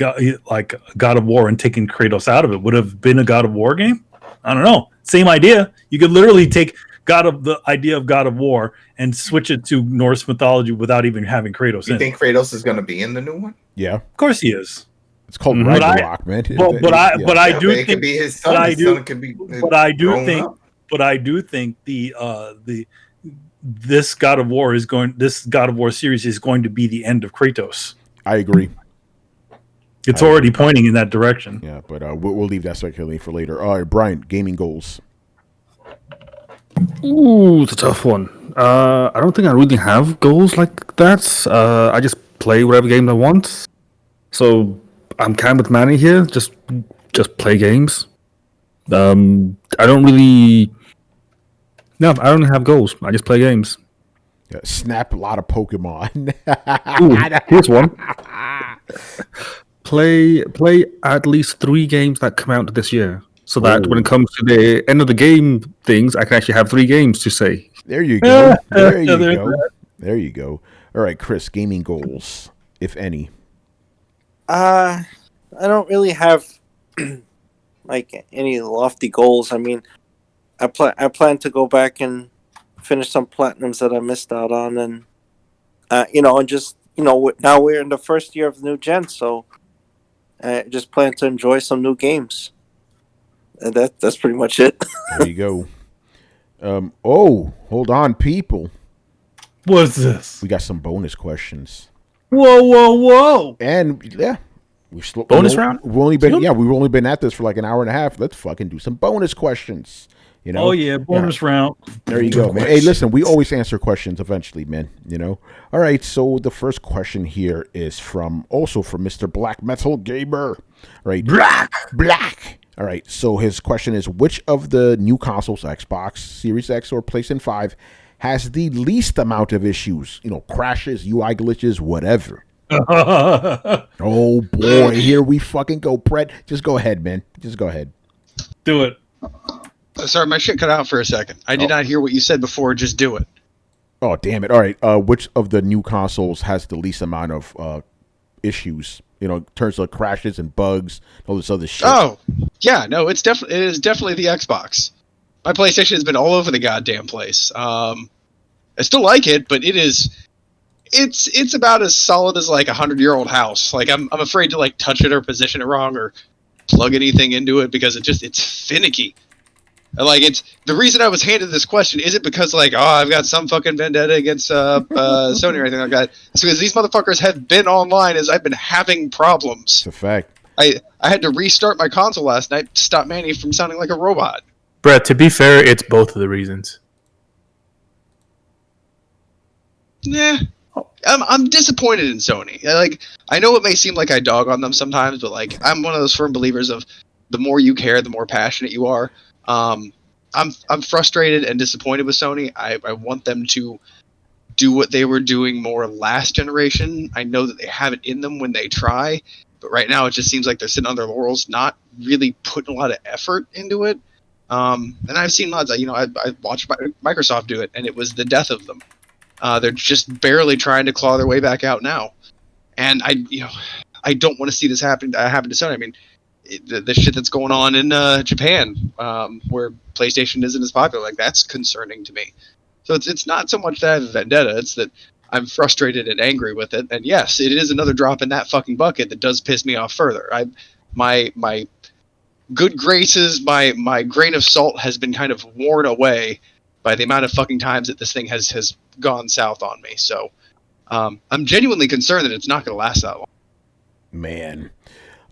like God of War and taken Kratos out of it. Would have been a God of War game. I don't know. Same idea. You could literally take the idea of God of War and switch it to Norse mythology without even having Kratos in. You think Kratos is going to be in the new one? Yeah, of course he is. It's called Ragnarok, man. But I do think it could be his son. His son could be. But I do think this God of War series is going to be the end of Kratos. I agree. It's already pointing in that direction. Yeah, but we'll leave that speculating for later. All right, Brian, gaming goals. Ooh, it's a tough one. I don't think I really have goals like that. I just play whatever game I want. So I'm kind of with Manny here. Just play games. I don't really have goals. I just play games. Yeah, snap a lot of Pokemon. Ooh, here's one. Play at least 3 games that come out this year, so that when it comes to the end of the game things, I can actually have 3 games to say. There you go. There you go. All right, Chris, gaming goals, if any. I don't really have like any lofty goals. I mean, I plan to go back and finish some platinums that I missed out on, and and just now we're in the first year of the new gen, so I just plan to enjoy some new games. And that's pretty much it. There you go. Hold on, people. What's this? We got some bonus questions. Whoa! And yeah, bonus round. We've only been at this for like an hour and a half. Let's fucking do some bonus questions. Oh yeah, bonus round. There you go, man. Hey, listen, we always answer questions eventually, man. All right, so the first question here is from Mr. Black Metal Gamer. Right, Black. All right. So his question is, which of the new consoles, Xbox Series X or PlayStation 5, has the least amount of issues? Crashes, UI glitches, whatever. Oh boy, here we fucking go, Brett. Just go ahead, man. Just go ahead. Do it. Sorry, my shit cut out for a second. I did not hear what you said before. Just do it. Oh, damn it. All right. Which of the new consoles has the least amount of issues? In terms of crashes and bugs, all this other shit. Oh, yeah. No, it is definitely the Xbox. My PlayStation has been all over the goddamn place. I still like it, but it's about as solid as like 100-year-old house. Like I'm afraid to like touch it or position it wrong or plug anything into it because it's finicky. Like the reason I was handed this question isn't because like I've got some fucking vendetta against Sony or anything like that. It's because these motherfuckers have been online as I've been having problems. It's a fact. I had to restart my console last night to stop Manny from sounding like a robot. Brett, to be fair, it's both of the reasons. Nah. I'm disappointed in Sony. Like I know it may seem like I dog on them sometimes, but like I'm one of those firm believers of the more you care, the more passionate you are. I'm frustrated and disappointed with Sony. I want them to do what they were doing more last generation. I know that they have it in them when they try, but right now it just seems like they're sitting on their laurels, not really putting a lot of effort into it. And I've seen lots. I watched Microsoft do it, and it was the death of them. They're just barely trying to claw their way back out now, and I don't want to see this happen to Sony. I mean, the shit that's going on in Japan, where PlayStation isn't as popular, like that's concerning to me. So it's not so much that I have a vendetta; it's that I'm frustrated and angry with it. And yes, it is another drop in that fucking bucket that does piss me off further. My good graces, my grain of salt has been kind of worn away by the amount of fucking times that this thing has gone south on me. So I'm genuinely concerned that it's not going to last that long. Man.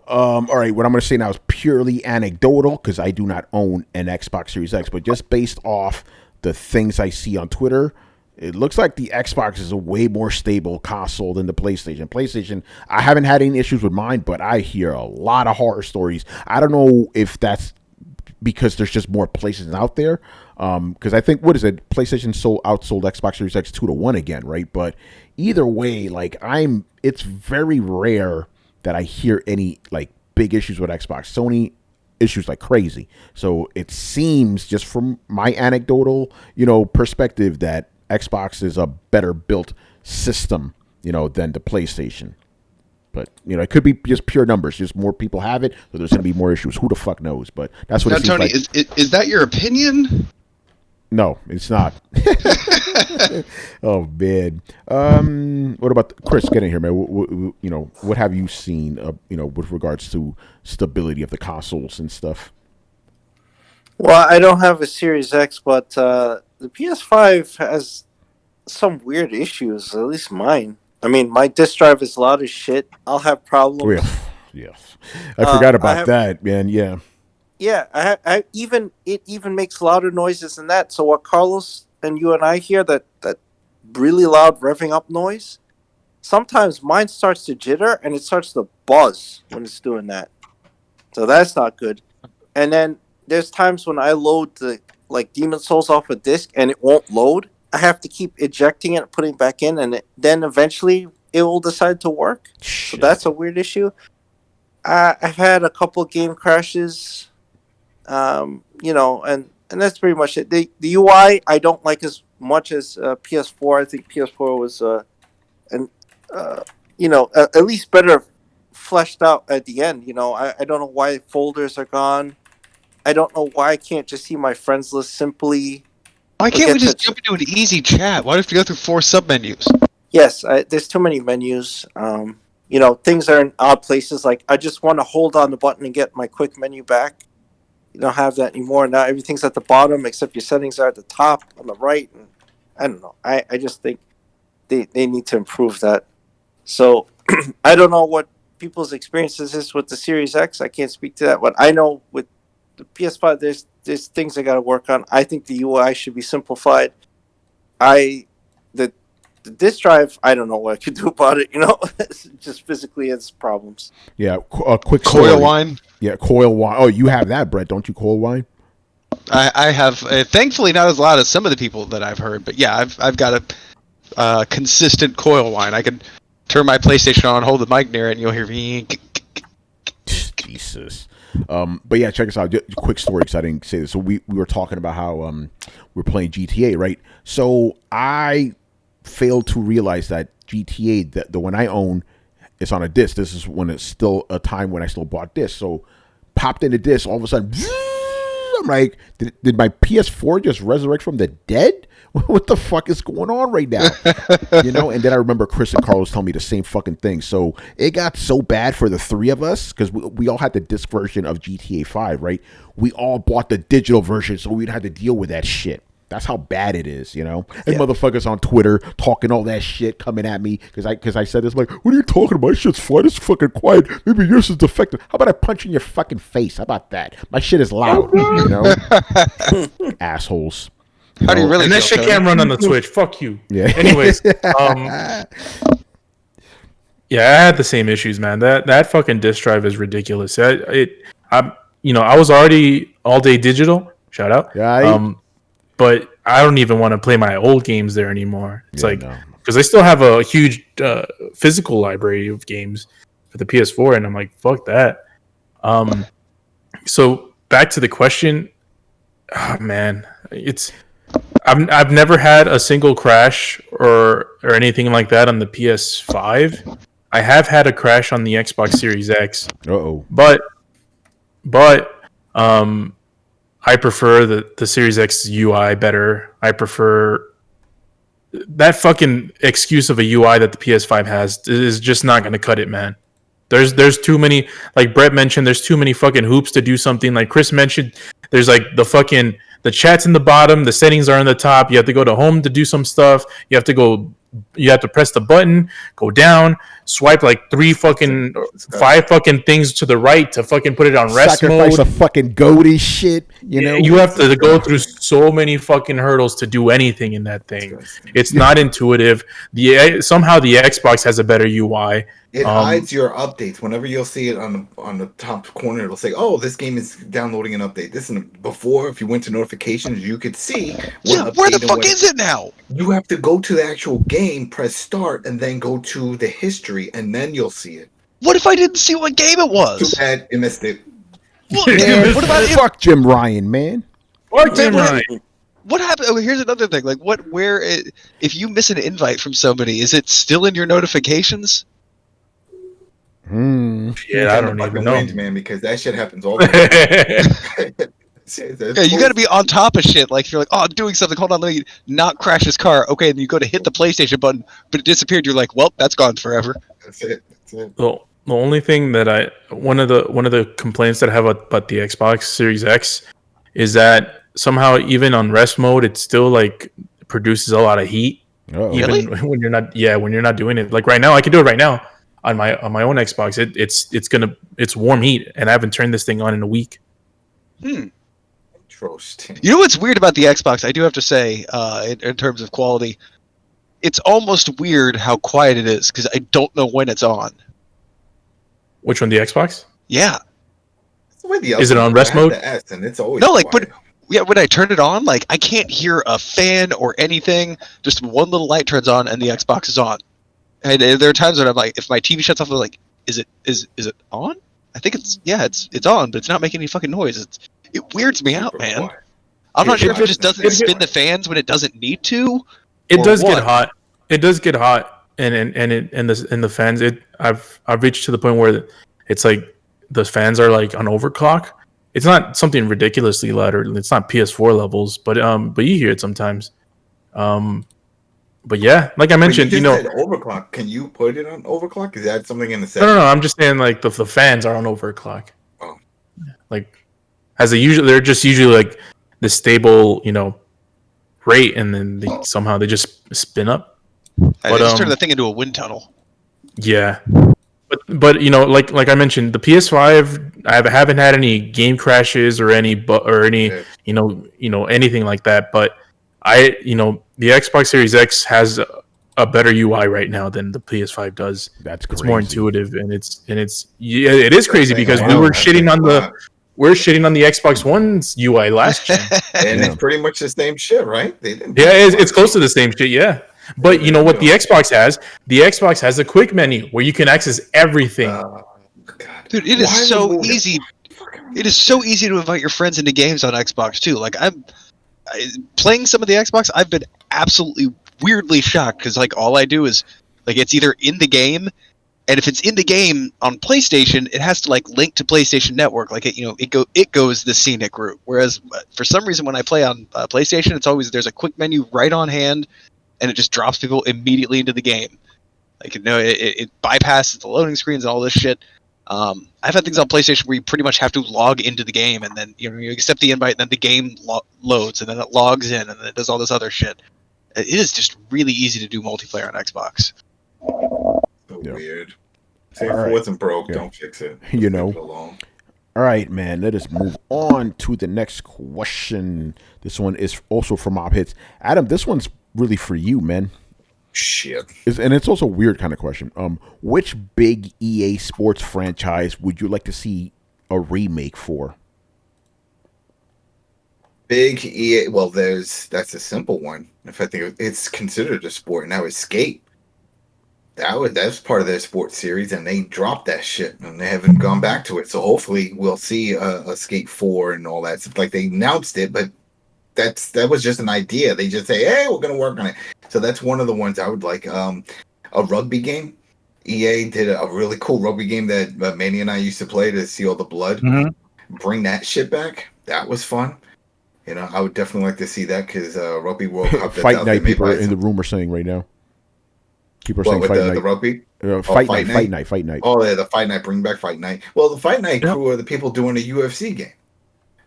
All right, what I'm going to say now is purely anecdotal because I do not own an Xbox Series X, but just based off the things I see on Twitter, it looks like the Xbox is a way more stable console than the PlayStation. PlayStation, I haven't had any issues with mine, but I hear a lot of horror stories. I don't know if that's because there's just more places out there. Because I think, what is it? PlayStation outsold Xbox Series X 2-1 again, right? But either way, like it's very rare that I hear any like big issues with Xbox. Sony issues like crazy. So it seems, just from my anecdotal, perspective, that Xbox is a better built system, than the PlayStation. But it could be just pure numbers. Just more people have it, so there's going to be more issues. Who the fuck knows? But that's what now, it seems Tony, like. Is that your opinion? No, it's not. Oh man. What about Chris? Get in here, man. What have you seen? With regards to stability of the consoles and stuff. Well, I don't have a Series X, but the PS5 has some weird issues. At least mine. I mean, my disk drive is loud as shit. I'll have problems. Oh, yeah. I forgot about that, man. Yeah. Yeah, I even makes louder noises than that. So what Carlos and you and I hear, that really loud revving up noise, sometimes mine starts to jitter and it starts to buzz when it's doing that. So that's not good. And then there's times when I load the Demon Souls off a disc and it won't load. I have to keep ejecting it and putting it back in, and then eventually it will decide to work. Shit. So that's a weird issue. I've had a couple game crashes. And that's pretty much it. The UI I don't like as much as PS4. I think PS4 was at least better fleshed out at the end. I don't know why folders are gone. I don't know why I can't just see my friends list simply. Why can't we just jump into an easy chat? Why do we have to go through 4 submenus? Yes, there's too many menus. Things are in odd places. Like I just want to hold on the button and get my quick menu back. You don't have that anymore. Now everything's at the bottom except your settings are at the top on the right. And I don't know. I just think they need to improve that. So I don't know what people's experiences is with the Series X. I can't speak to that. But I know with the PS5, there's things I got to work on. I think the UI should be simplified. The the disk drive, I don't know what I could do about it. Just physically, it's problems. Yeah, a quick Coil story. wine. Yeah, coil wine. Oh, you have that, Brett? Don't you? Coil wine? I have, thankfully, not as loud as some of the people that I've heard, but yeah, I've got a consistent coil whine. I can turn my PlayStation on, hold the mic near it, and you'll hear me. Jesus. But yeah, check us out. Quick story, because I didn't say this. So we were talking about how we're playing GTA, right? So I failed to realize that GTA, the one I own, is on a disc. This is when it's still a time when I still bought discs. So popped in the disc, all of a sudden, I'm like, did my PS4 just resurrect from the dead? What the fuck is going on right now? And then I remember Chris and Carlos telling me the same fucking thing. So it got so bad for the three of us, because we all had the disc version of GTA 5, right? We all bought the digital version, so we'd have to deal with that shit. That's how bad it is, And motherfuckers on Twitter talking all that shit, coming at me because I said this, like, what are you talking about? My shit's fine. It's fucking quiet. Maybe yours is defective. How about I punch in your fucking face? How about that? My shit is loud, Assholes. How do you really? And that shit can't run on the Switch. Fuck you. Yeah. Anyways, yeah, I had the same issues, man. That fucking disc drive is ridiculous. I was already all day digital. Shout out. Yeah. But I don't even want to play my old games there anymore. It's because I still have a huge physical library of games for the PS4, and I'm like, fuck that. So back to the question. Oh, man, I've never had a single crash or anything like that on the PS5. I have had a crash on the Xbox Series X. But I prefer the Series X UI better. I prefer that fucking excuse of a UI that the PS5 has is just not going to cut it, man. There's too many, like Brett mentioned, there's too many fucking hoops to do something. Like Chris mentioned, there's like the chat's in the bottom, the settings are in the top. You have to go to home to do some stuff. You have to press the button, go down, swipe like 5 fucking things to the right to fucking put it on rest mode. Sacrifice a fucking goatee shit, You have to go through so many fucking hurdles to do anything in that thing. It's not intuitive. Somehow the Xbox has a better UI. It hides your updates. Whenever you'll see it on the top corner, it'll say, "Oh, this game is downloading an update." Before, if you went to notifications, you could see. Where the fuck is it now? You have to go to the actual game, press start, and then go to the history, and then you'll see it. What if I didn't see what game it was? Too bad you missed it. What about fuck Jim Ryan, man? Fuck Jim Ryan. What happened? Oh, here's another thing. Like, if you miss an invite from somebody, is it still in your notifications? Yeah, I don't even know, man, because that shit happens all the time. Yeah, you got to be on top of shit. Like, if you're like, oh, I'm doing something. Hold on, let me not crash this car. Okay, and you go to hit the PlayStation button, but it disappeared. You're like, well, that's gone forever. That's it. Well, the only thing that one of the complaints that I have about the Xbox Series X is that somehow even on rest mode, it still like produces a lot of heat. Oh, even really? when you're not doing it. Like right now, I can do it right now on my own Xbox. It's warm heat, and I haven't turned this thing on in a week. Interesting. You know what's weird about the Xbox? I do have to say, in terms of quality, it's almost weird how quiet it is because I don't know when it's on. Which one, the Xbox? Yeah. Is it on rest mode? And it's always No, like, quiet. but yeah, when I turn it on, like I can't hear a fan or anything. Just one little light turns on and the Xbox is on. And there are times when I'm like, if my TV shuts off, I'm like, is it on? I think it's on, but it's not making any fucking noise. It weirds me out, man. Quiet. I'm not sure if it just doesn't spin the fans when it doesn't need to. It does get hot. It does get hot, and the fans. I've reached to the point where it's like the fans are like on overclock. It's not something ridiculously loud, or it's not PS4 levels, but you hear it sometimes. But yeah, like I mentioned, said overclock. Can you put it on overclock? Is that something in the settings? No. I'm just saying like the fans are on overclock. Oh, like as they're just usually like the stable, rate, and then they just spin up. I just turned the thing into a wind tunnel. Yeah, but like I mentioned, the PS5, I haven't had any game crashes or any anything like that. But the Xbox Series X has a better UI right now than the PS5 does. That's crazy. It's more intuitive, and it is crazy because we wow, were shitting on the Xbox One's UI last gen. And it's pretty much the same shit, right? They didn't. Yeah, it's close to the same shit. Yeah, but you know what the Xbox has? The Xbox has a quick menu where you can access everything. Dude, it is so easy. It is so easy to invite your friends into games on Xbox too. Like playing some of the Xbox, I've been absolutely weirdly shocked because like all I do is like it's either in the game, and if it's in the game on PlayStation, it has to like link to PlayStation Network. Like it goes the scenic route. Whereas for some reason when I play on PlayStation, it's always there's a quick menu right on hand, and it just drops people immediately into the game. Like it bypasses the loading screens and all this shit. I've had things on PlayStation where you pretty much have to log into the game, and then you accept the invite, and then the game loads, and then it logs in, and then it does all this other shit. It is just really easy to do multiplayer on Xbox. Weird. Say if it wasn't broke, don't fix it. All right, man. Let us move on to the next question. This one is also from Mob Hits. Adam, this one's really for you, man. Shit. And it's also a weird kind of question. Which big EA Sports franchise would you like to see a remake for? Big EA. Well, that's a simple one. If I think it's considered a sport now, it's Skate. That's part of their sports series, and they dropped that shit, and they haven't gone back to it. So hopefully, we'll see a Skate 4 and all that stuff. Like they announced it, but that was just an idea. They just say, "Hey, we're gonna work on it." So that's one of the ones I would like. A rugby game. EA did a really cool rugby game that Manny and I used to play to see all the blood. Mm-hmm. Bring that shit back. That was fun. I would definitely like to see that because Rugby World Cup. Fight Night. People in the room are saying right now. People are saying Fight Night. The rugby. Fight Night. Oh yeah, the Fight Night. Bring back Fight Night. Well, the Fight Night crew are the people doing the UFC game.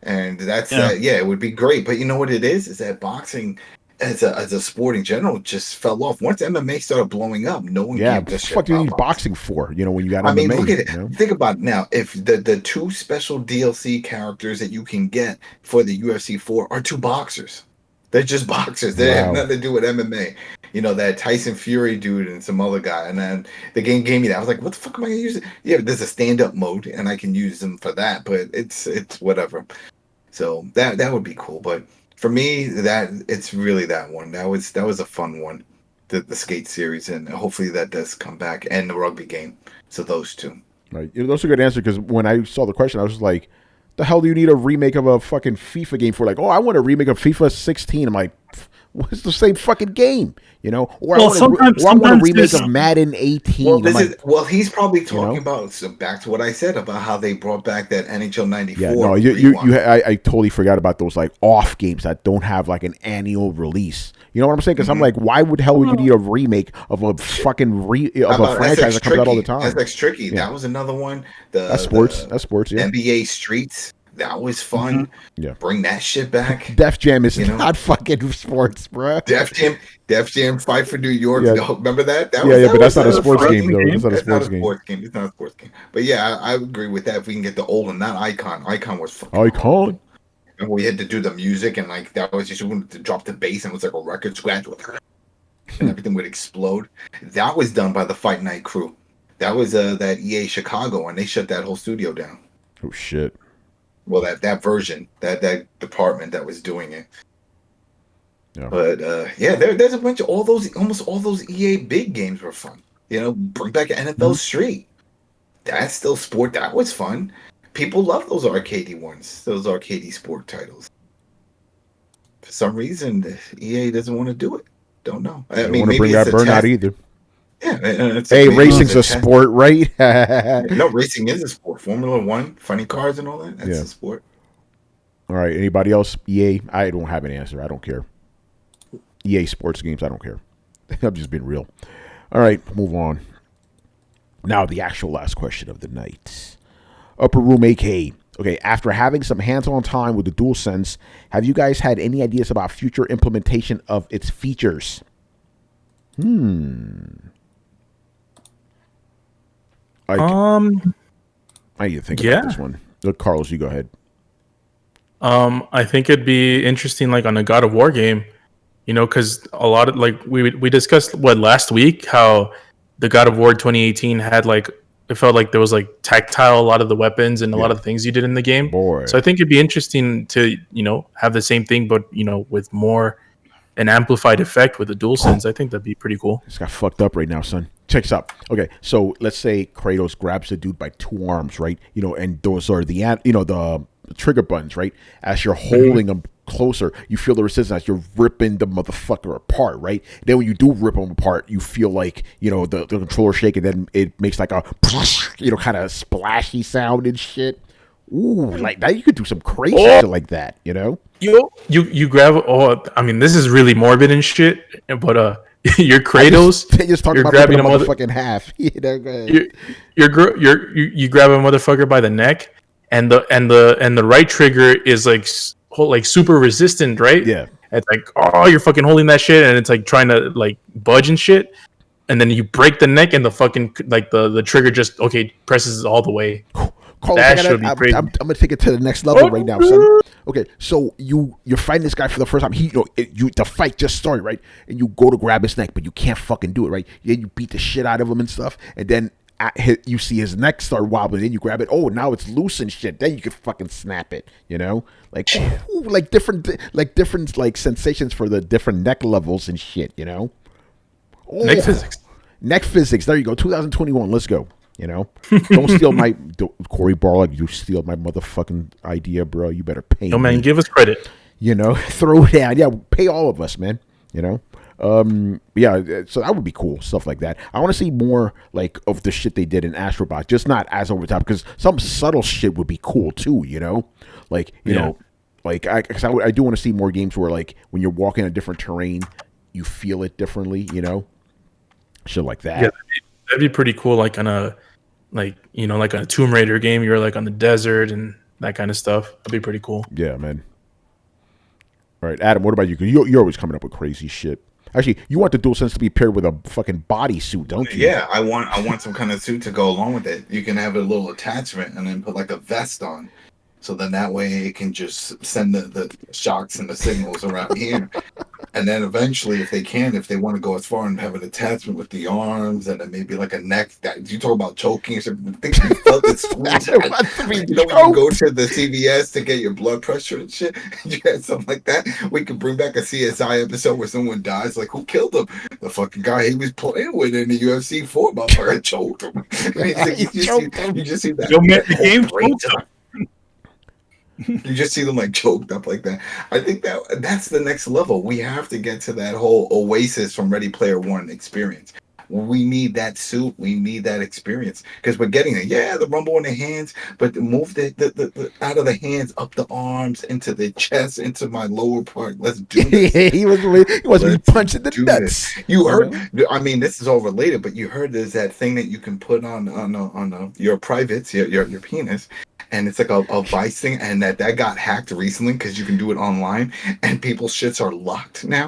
And that's it would be great. But you know what it is that boxing as a sport in general just fell off. Once MMA started blowing up, no one gave a shit. What the fuck do you need boxing for? When you got MMA. I mean, look at it. Think about it now. If the two special DLC characters that you can get for the UFC 4 are two boxers. They're just boxers. They have nothing to do with MMA. That Tyson Fury dude and some other guy. And then the game gave me that. I was like, what the fuck am I going to use it? Yeah, there's a stand-up mode, and I can use them for that. But it's whatever. So that would be cool. But for me, it's really that one. That was a fun one, the Skate series, and hopefully that does come back, and the rugby game. So those two. Right. That's a good answer because when I saw the question, I was just like, the hell do you need a remake of a fucking FIFA game for? Like, I want a remake of FIFA 16. I'm like, it's the same fucking game, Or I want a remake of Madden 18. He's probably talking about. So back to what I said about how they brought back that NHL '94. Yeah, no, I totally forgot about those like off games that don't have like an annual release. You know what I'm saying? Because I'm like, why would hell would you need a remake of a fucking of a franchise that comes out all the time? SX Tricky. That was another one. That's sports. Yeah. NBA Streets. That was fun. Mm-hmm. Yeah. Bring that shit back. Def Jam is not fucking sports, bro. Def Jam Fight for New York. Yeah. No, remember that? But that's not a sports game, though. That's not a sports game. It's not a sports game. But yeah, I agree with that. If we can get the old one, not Icon. Icon was fucking Icon. And we had to do the music, and like that was just to drop the bass, and it was like a record scratch, and everything would explode. That was done by the Fight Night crew. That was that EA Chicago, and they shut that whole studio down. Oh shit. Well, that version, that department that was doing it. Yeah. But there's a bunch of almost all those EA big games were fun. Bring back NFL Street. That's still sport. That was fun. People love those arcadey ones, those arcadey sport titles. For some reason, EA doesn't want to do it. Don't know. I mean, want to bring that Burnout either. Yeah. Hey, racing's a sport, right? No, racing is a sport. Formula One, funny cars and all that. That's a sport. All right. Anybody else? EA? I don't have an answer. I don't care. EA sports games, I don't care. I'm just being real. All right, move on. Now, the actual last question of the night. Upper Room AK. Okay, after having some hands-on time with the DualSense, have you guys had any ideas about future implementation of its features? How do you think about this one? Look, Carlos, you go ahead. I think it'd be interesting, like on a God of War game, You know, because a lot of like we discussed last week how the God of War 2018 had like it felt like there was like tactile a lot of the weapons and a lot of the things you did in the game. Boy. So I think it'd be interesting to have the same thing, but with more an amplified effect with the DualSense. I think that'd be pretty cool. It's got fucked up right now, son. Check this out. Okay, so let's say Kratos grabs the dude by two arms, right? And those are the trigger buttons, right? As you're holding them closer, you feel the resistance as you're ripping the motherfucker apart, right? Then when you do rip them apart, you feel like the controller shake, and then it makes like a kind of splashy sound and shit. Ooh, like now you could do some crazy shit like that, You grab. I mean, this is really morbid and shit, but you're Kratos. You're grabbing a motherfucking half. Go ahead. You grab a motherfucker by the neck, and the right trigger is like super resistant, right? Yeah. It's like, oh, you're fucking holding that shit, and it's like trying to like budge and shit, and then you break the neck, and the fucking like the trigger just presses all the way. That should be crazy. I'm gonna take it to the next level right now, son. Okay, so you're fighting this guy for the first time. The fight just started, right? And you go to grab his neck, but you can't fucking do it, right? Then you beat the shit out of him and stuff, and then you see his neck start wobbling. Then you grab it. Oh, now it's loose and shit. Then you can fucking snap it. Like different sensations for the different neck levels and shit. Neck physics. Neck physics. There you go. 2021. Let's go. Don't steal my Corey Barlog. You steal my motherfucking idea, bro. You better pay. No, man, give us credit. Throw it down. Yeah, pay all of us, man. Yeah. So that would be cool. Stuff like that. I want to see more like of the shit they did in Astrobot, just not as over the top. Because some subtle shit would be cool too. I do want to see more games where like when you're walking a different terrain, you feel it differently. Shit like that. Yeah, that'd be pretty cool. Like on a like a Tomb Raider game, you're like on the desert and that kind of stuff. That'd be pretty cool. Yeah, man. All right, Adam, what about you? You're always coming up with crazy shit. Actually, you want the DualSense to be paired with a fucking bodysuit, don't you? Yeah, I want some kind of suit to go along with it. You can have a little attachment and then put like a vest on. So then that way it can just send the shocks and the signals around here. And then eventually, if they want to go as far and have an attachment with the arms and then maybe like a neck, that you talk about choking or something. Things you felt at school. When you go to the CVS to get your blood pressure and shit, you had something like that. We could bring back a CSI episode where someone dies. Like, who killed him? The fucking guy he was playing with in the UFC 4 motherfucker choked him. You just see that. The game choked him. You just see them like choked up like that. I think that's the next level. We have to get to that whole Oasis from Ready Player One experience. We need that suit. We need that experience because we're getting it. Yeah, the rumble in the hands, but move the out of the hands up the arms into the chest into my lower part. Let's do this. he was punching the nuts. You heard? I mean, this is all related, but you heard there's that thing that you can put on your privates, your penis. And it's like a Vice thing, and that got hacked recently because you can do it online, and people's shits are locked now,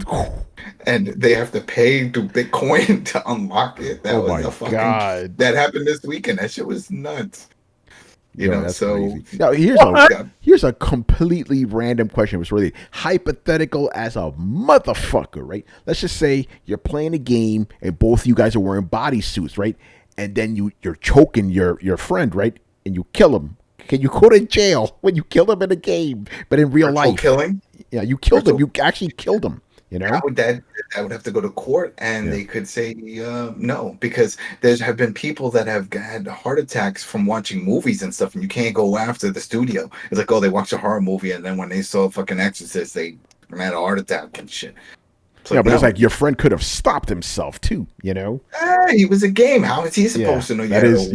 and they have to pay through Bitcoin to unlock it. That was a fucking God. That happened this weekend. That shit was nuts. That's crazy. Now here's a completely random question. It was really hypothetical as a motherfucker, right? Let's just say you're playing a game and both of you guys are wearing bodysuits, right? And then you're choking your friend, right? And you kill him. Can you go to jail when you kill him in a game, but in real life? Killing? Yeah, you killed him. You actually killed him. That would have to go to court, and they could say no, because there have been people that have had heart attacks from watching movies and stuff, and you can't go after the studio. It's like, oh, they watched a horror movie, and then when they saw fucking Exorcist, they had a heart attack and shit. But it's like your friend could have stopped himself too, He was a game. How is he supposed to know? That is,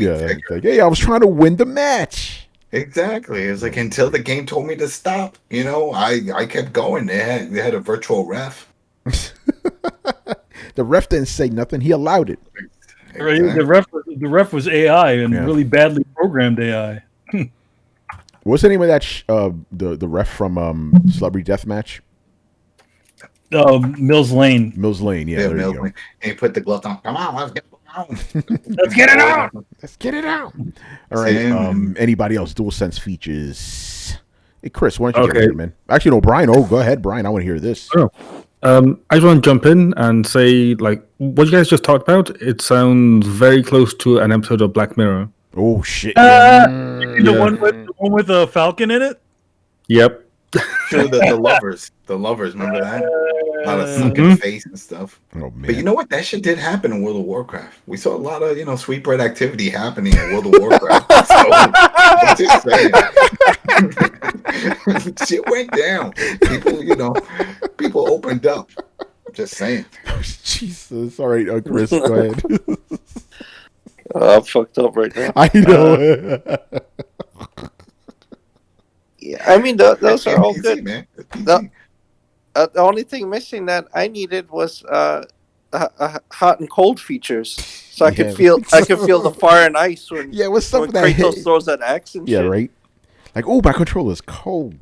like, I was trying to win the match. Exactly. It's like until the game told me to stop, I kept going. They had a virtual ref. The ref didn't say nothing. He allowed it. Exactly. The ref was AI and really badly programmed AI. What's the name of that? The ref from Celebrity Deathmatch? Mills Lane. Mills Lane. Yeah, there you go. And he put the gloves on. Come on, let's get. Let's get it out. Let's get it out. All right. Anybody else? DualSense features. Hey, Chris, why don't you get it, man? Actually, no, Brian. Oh, go ahead, Brian. I want to hear this. Oh. I just want to jump in and say, like, what you guys just talked about, it sounds very close to an episode of Black Mirror. Oh shit! The one with a Falcon in it. Yep. Sure, the lovers. Remember that? A lot of sunken face and stuff. Oh man! But you know what? That shit did happen in World of Warcraft. We saw a lot of sweetbread activity happening in World of Warcraft. So, I'm just saying. Shit went down. People opened up. Just saying. Jesus. All right, Chris, go ahead. I'm fucked up right now. I know. Yeah, I mean those are all good. Man. The only thing missing that I needed was hot and cold features, so I could feel the fire and ice when what's up when with that? Kratos throws that axe and shit. Right. Like, oh, my controller's cold.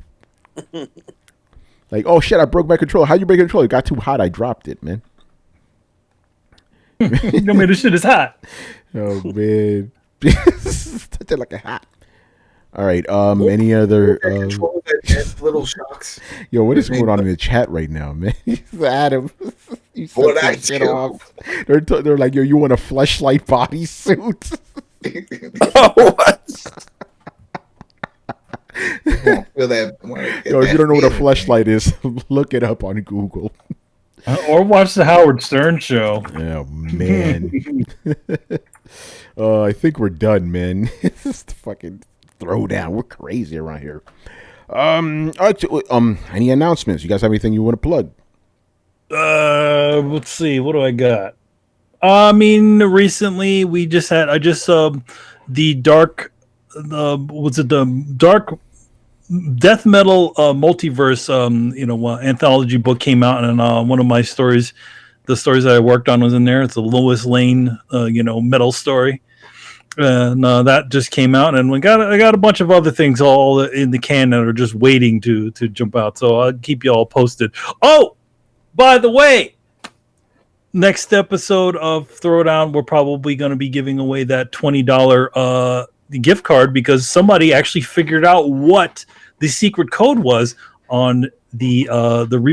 Like, oh shit, I broke my controller. How you break your controller? It got too hot. I dropped it, man. I mean, this shit is hot. Oh man, touch it like a hat. All right. Any other little shocks? Yo, what is going on in the chat right now, man? Adam, you set that shit off. They're like, yo, you want a fleshlight bodysuit? What? Yo, if you don't know what a fleshlight is, look it up on Google. Or watch the Howard Stern show. Oh man. I think we're done, man. It's the fucking throwdown. We're crazy around here. Any announcements? You guys have anything you want to plug? Let's see. What do I got? I mean, recently the dark death metal multiverse anthology book came out, and one of my stories, the stories that I worked on was in there. It's a Lois Lane metal story, and that just came out, and I got a bunch of other things all in the can that are just waiting to jump out, so I'll keep you all posted. Oh, by the way, next episode of Throwdown, we're probably going to be giving away that $20 gift card, because somebody actually figured out what the secret code was on the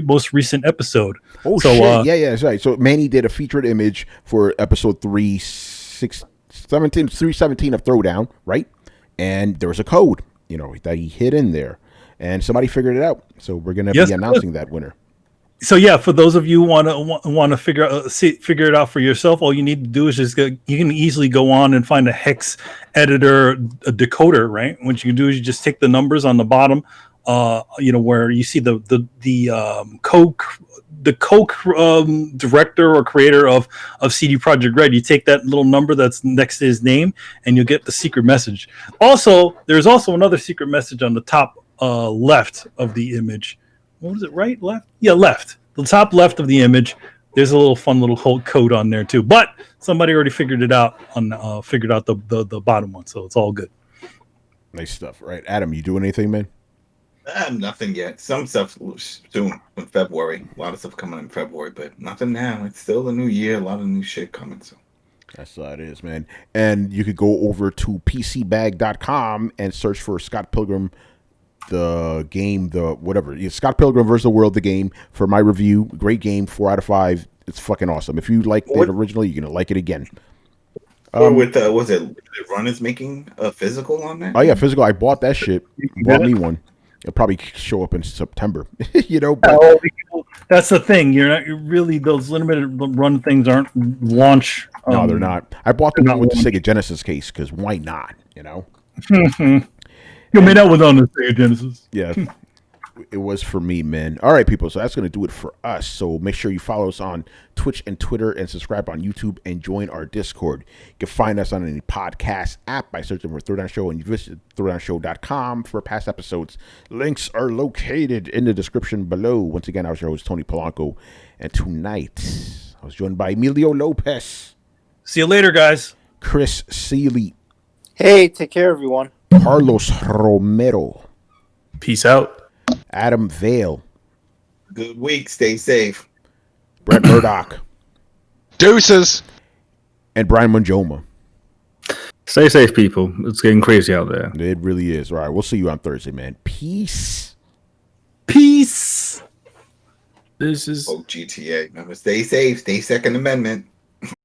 most recent episode. Oh, so, shit. Yeah, that's right. So Manny did a featured image for episode 317 of Throwdown, right? And there was a code, that he hid in there, and somebody figured it out. So we're going to be announcing that winner. So yeah, for those of you who want to figure it out for yourself, all you need to do is you can easily go on and find a hex editor, a decoder, right? What you can do is you just take the numbers on the bottom, where you see the director or creator of CD Projekt Red. You take that little number that's next to his name, and you'll get the secret message. Also, there's also another secret message on the top left of the image. What was it? Right, left? Yeah, left. The top left of the image. There's a little fun little code on there too. But somebody already figured it out figured out the bottom one, so it's all good. Nice stuff, right? Adam, you doing anything, man? Nothing yet. Some stuff soon in February. A lot of stuff coming in February, but nothing now. It's still the new year. A lot of new shit coming. So that's how it is, man. And you could go over to PCBag.com and search for Scott Pilgrim. The game, Scott Pilgrim vs. the World, the game, for my review. Great game, 4 out of 5. It's fucking awesome. If you liked it originally, you're gonna like it again. Was it Run is making a physical on that? Oh yeah, physical. I bought that shit. Bought me one. It'll probably show up in September. But that's the thing. Those limited run things aren't launch. No, they're not. I bought the one with the Sega Genesis case because why not? You made that was on the Sega Genesis. Yeah, it was for me, man. All right, people. So that's going to do it for us. So make sure you follow us on Twitch and Twitter and subscribe on YouTube and join our Discord. You can find us on any podcast app by searching for Throwdown Show, and you visit throwdownshow.com for past episodes. Links are located in the description below. Once again, our show is Tony Polanco, and tonight I was joined by Emilio Lopez. See you later, guys. Chris Seeley. Hey, take care, everyone. Carlos Romero. Peace out. Adam Vale. Good week. Stay safe. Brett Murdoch. Deuces. And Brian Monjoma. Stay safe, people. It's getting crazy out there. It really is. All right, we'll see you on Thursday, man. Peace. Peace. This is GTA. Remember, stay safe, stay Second Amendment.